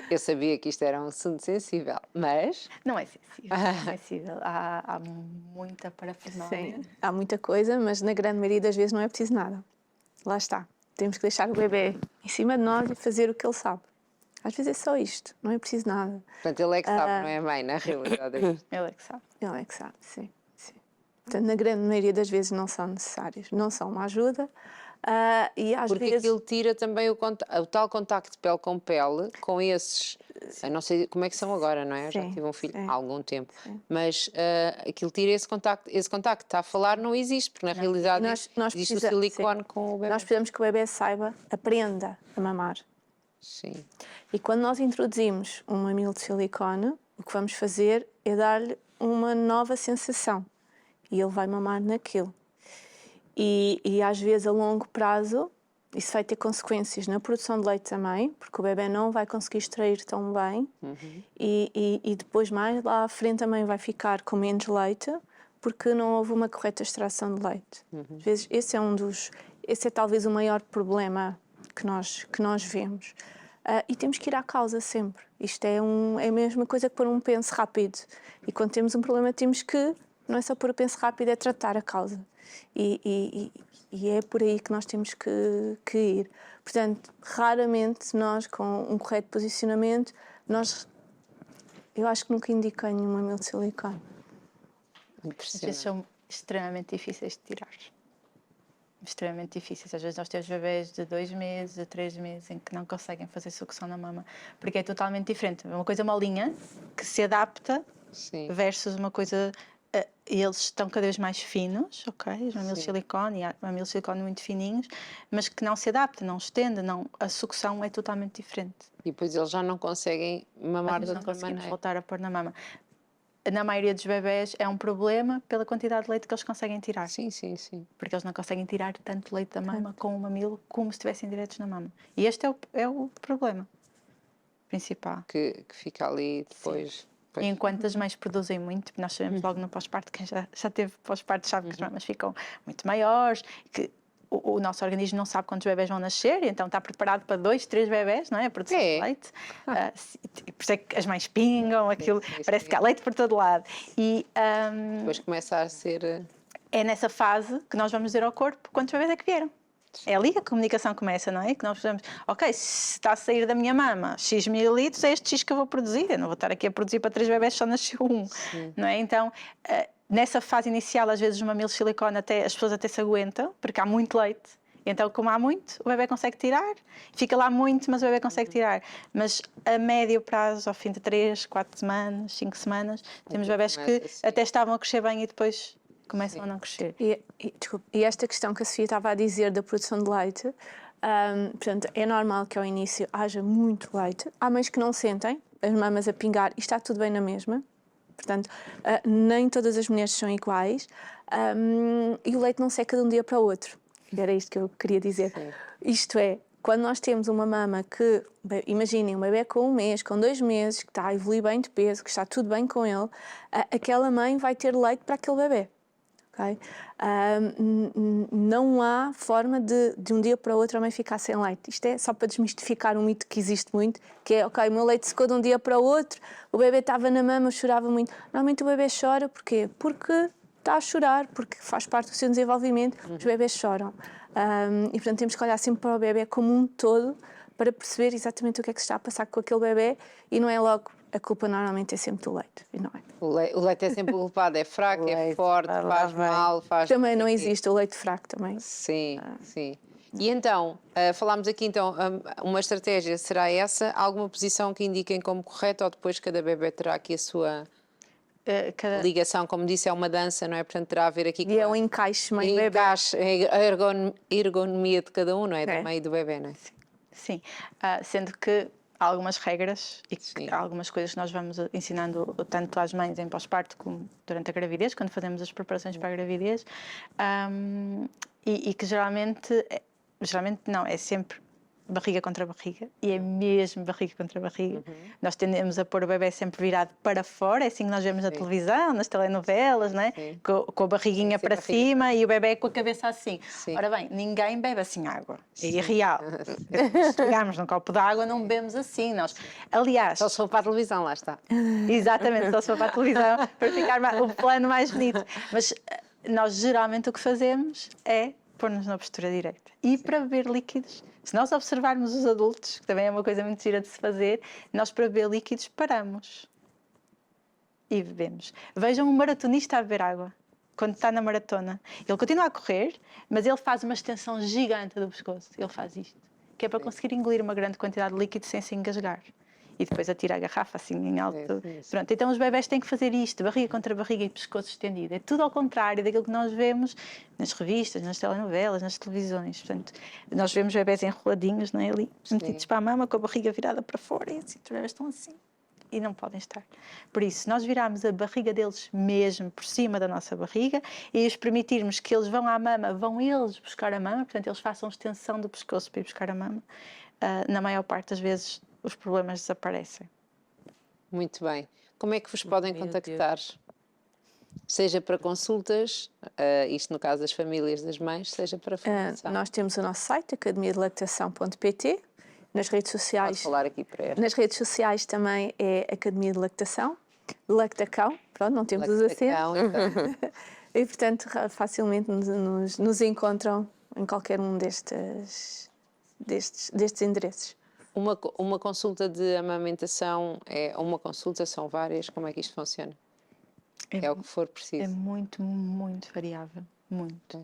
Eu sabia que isto era um assunto sensível, mas... Não é sensível, não é sensível. Há muita parafernália. Sim, há muita coisa, mas na grande maioria das vezes não é preciso nada. Lá está. Temos que deixar o bebê em cima de nós e fazer o que ele sabe. Às vezes é só isto, não é preciso nada. Portanto, ele é que sabe, não é a mãe, na realidade. Ele é que sabe. Ele é que sabe, sim. Portanto, na grande maioria das vezes não são necessários. Não são uma ajuda. E às Porque vezes... aquilo tira também o tal contacto de pele com pele com esses... Eu não sei como é que são agora, não é? Eu já Sim, tive um filho sim. há algum tempo. Sim. Mas aquilo tira esse contacto. Esse contacto que está a falar não existe, porque na realidade existe o silicone com o bebê. Nós precisamos que o bebê saiba, aprenda a mamar. Sim. E quando nós introduzimos um mamilo de silicone, o que vamos fazer é dar-lhe uma nova sensação. E ele vai mamar naquilo. E às vezes, a longo prazo, isso vai ter consequências na produção de leite também, porque o bebê não vai conseguir extrair tão bem. E depois, mais lá à frente, também vai ficar com menos leite, porque não houve uma correta extração de leite. Às vezes, esse é talvez o maior problema que nós vemos. E temos que ir à causa sempre. Isto é a mesma coisa que pôr um pence rápido. E quando temos um problema, temos que, não é só pôr o pence rápido, é tratar a causa. E é por aí que nós temos que ir. Portanto, raramente nós, com um correto posicionamento, eu acho que nunca indiquei nenhum mamilo de silicone. Às vezes são extremamente difíceis de tirar. Extremamente difíceis. Às vezes nós temos bebés de 2 meses, de 3 meses, em que não conseguem fazer sucção na mama, porque é totalmente diferente. É uma coisa molinha, que se adapta, Sim. versus uma coisa... eles estão cada vez mais finos, ok? Os mamilos de silicone, e há mamilos de silicone muito fininhos, mas que não se adapta, não estende, a sucção é totalmente diferente. E depois eles já não conseguem mamar Às de vezes não outra conseguimos maneira. voltar a pôr na mama. Na maioria dos bebés é um problema pela quantidade de leite que eles conseguem tirar. Sim. Porque eles não conseguem tirar tanto leite da mama com o mamilo como se estivessem diretos na mama. E este é o problema principal. Que fica ali depois... E enquanto as mães produzem muito, nós sabemos logo no pós-parto, quem já teve pós-parto sabe que as mamas ficam muito maiores, que o nosso organismo não sabe quantos bebés vão nascer, então está preparado para 2, 3 bebés, não é? A produção de leite. Por isso é que as mães pingam, aquilo, parece que há leite por todo lado. E depois começa a ser... é nessa fase que nós vamos dizer ao corpo quantos bebés é que vieram. É ali que a comunicação começa, não é? Que nós precisamos, ok, se está a sair da minha mama X mililitros, é este X que eu vou produzir. Eu não vou estar aqui a produzir para 3 bebés, só nasceu um. Não é? Então, nessa fase inicial, às vezes, os mamilos de silicone, as pessoas até se aguentam, porque há muito leite. Então, como há muito, o bebê consegue tirar. Fica lá muito, mas o bebê consegue tirar. Mas a médio prazo, ao fim de 3, 4 semanas, 5 semanas, temos bebés que até estavam a crescer bem e depois começam a não crescer. Desculpe, e esta questão que a Sofia estava a dizer da produção de leite, portanto, é normal que ao início haja muito leite. Há mães que não sentem as mamas a pingar e está tudo bem na mesma. Portanto, nem todas as mulheres são iguais e o leite não seca de um dia para o outro. Era isto que eu queria dizer. Sim. Isto é, quando nós temos uma mama que, imaginem, um bebê com 1 mês, com 2 meses, que está a evoluir bem de peso, que está tudo bem com ele, aquela mãe vai ter leite para aquele bebê. Okay? Não há forma de um dia para o outro a mãe ficar sem leite. Isto é só para desmistificar um mito que existe muito, que é, ok, o meu leite secou de um dia para o outro, o bebê estava na mama, chorava muito. Normalmente o bebê chora, porquê? Porque está a chorar, porque faz parte do seu desenvolvimento, os bebés choram. E portanto temos que olhar sempre para o bebê como um todo para perceber exatamente o que é que se está a passar com aquele bebê e não é logo, a culpa normalmente é sempre do leite, e não é. O leite é sempre culpado, é fraco, é Leite, forte, vai lá, faz vai. mal, faz... Também não existe o leite fraco também. Sim, sim. E então, falámos aqui então, uma estratégia será essa, alguma posição que indiquem como correta ou depois cada bebê terá aqui a sua ligação, como disse, é uma dança, não é? Portanto, terá a ver aqui E é um encaixe meio bebê. a ergonomia de cada um, não é? É. Do meio do bebê, não é? Sim, sendo que há algumas regras e Sim. há algumas coisas que nós vamos ensinando tanto às mães em pós-parto como durante a gravidez, quando fazemos as preparações para a gravidez, e que geralmente não, é sempre barriga contra barriga, e é mesmo barriga contra barriga. Nós tendemos a pôr o bebê sempre virado para fora, é assim que nós vemos na televisão, nas telenovelas, né? Com a barriguinha Sim, para barriga. cima e o bebê com a cabeça assim. Sim. Ora bem, ninguém bebe assim água, é irreal. Se pegarmos num copo de água, não bebemos assim. Aliás, Só se for para a televisão, lá está. exatamente, só se for para a televisão, para ficar o plano mais bonito. Mas nós geralmente o que fazemos é pôr-nos na postura direita. E para beber líquidos, se nós observarmos os adultos, que também é uma coisa muito gira de se fazer, nós para beber líquidos paramos e bebemos. Vejam um maratonista a beber água, quando está na maratona. Ele continua a correr, mas ele faz uma extensão gigante do pescoço. Ele faz isto, que é para conseguir engolir uma grande quantidade de líquido sem se engasgar. E depois atira a garrafa assim em alto. Pronto, então os bebés têm que fazer isto, barriga contra barriga e pescoço estendido. É tudo ao contrário daquilo que nós vemos nas revistas, nas telenovelas, nas televisões. Portanto, nós vemos bebés enroladinhos, não é, ali, metidos para a mama, com a barriga virada para fora, e assim, os bebés estão assim. E não podem estar. Por isso, nós virarmos a barriga deles mesmo por cima da nossa barriga e os permitirmos que eles vão à mama, vão eles buscar a mama, portanto, eles façam extensão do pescoço para ir buscar a mama, na maior parte das vezes os problemas desaparecem. Muito bem. Como é que vos podem contactar? Seja para consultas, isto no caso das famílias das mães, seja para formação. Nós temos o nosso site, academiadelactação.pt. Nas redes Pode sociais, falar aqui para ela. nas redes sociais também é Academia de Lactação, Lactacão, pronto, não temos os acentos. E portanto facilmente nos encontram em qualquer um destes endereços. Uma consulta de amamentação é uma consulta, são várias, como é que isto funciona? É o que for preciso. É muito, muito variável. Muito.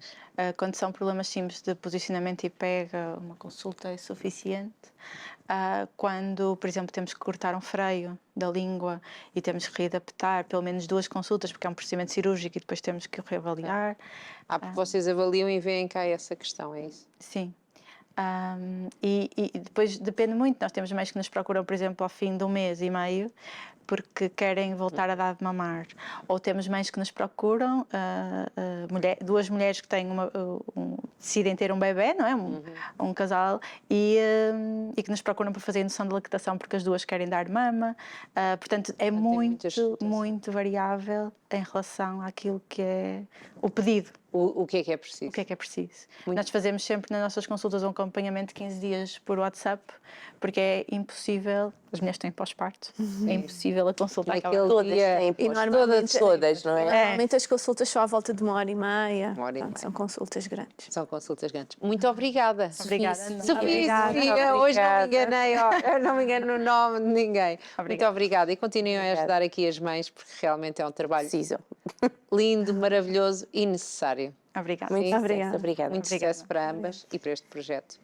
Quando são problemas simples de posicionamento e pega, uma consulta é suficiente. Quando, por exemplo, temos que cortar um freio da língua e temos que readaptar, pelo menos 2 consultas, porque é um procedimento cirúrgico e depois temos que o reavaliar. Porque vocês avaliam e veem cá essa questão, é isso? Sim. E depois depende muito. Nós temos mães que nos procuram, por exemplo, ao fim de 1 mês e meio, porque querem voltar a dar de mamar. Ou temos mães que nos procuram, 2 mulheres que têm decidem ter um bebê, não é? Um casal, e que nos procuram para fazer indução de lactação porque as duas querem dar mama. Portanto, é muito variável em relação àquilo que é o pedido. O que é preciso? O que é preciso? Nós fazemos sempre nas nossas consultas um acompanhamento de 15 dias por WhatsApp, porque é impossível, as mulheres têm pós-parto, é impossível a consulta acabar. Todas têm todas, não é? Normalmente as consultas só à volta de 1h30. 1 hora e meia. São consultas grandes. São consultas grandes. Muito obrigada. Obrigada. Sofia, hoje não me enganei, eu não me engano no nome de ninguém. Muito obrigada. E continuem a ajudar aqui as mães, porque realmente é um trabalho Precisam. lindo, maravilhoso e necessário. Obrigada. Muito obrigada. Obrigada. Muito sucesso para ambas e para este projeto.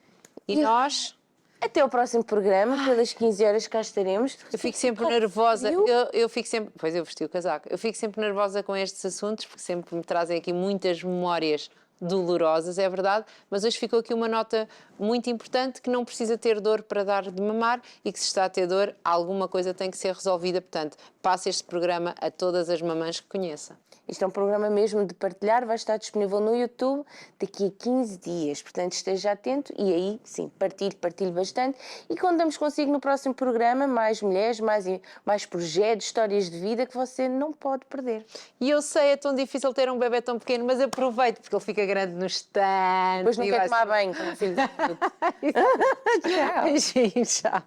E nós Até ao próximo programa, pelas 15 horas cá estaremos. Eu fico sempre nervosa, eu fico sempre, pois eu vesti o casaco, eu fico sempre nervosa com estes assuntos, porque sempre me trazem aqui muitas memórias dolorosas, é verdade, mas hoje ficou aqui uma nota muito importante, que não precisa ter dor para dar de mamar e que se está a ter dor, alguma coisa tem que ser resolvida, portanto, passe este programa a todas as mamães que conheça. Isto é um programa mesmo de partilhar, vai estar disponível no YouTube daqui a 15 dias, portanto esteja atento e aí sim, partilhe bastante e contamos consigo no próximo programa mais mulheres, mais projetos, histórias de vida que você não pode perder. E eu sei, é tão difícil ter um bebê tão pequeno, mas aproveito porque ele fica grande no estante. Depois não quer tomar banho, como filho. Tchau. Beijinho, tchau.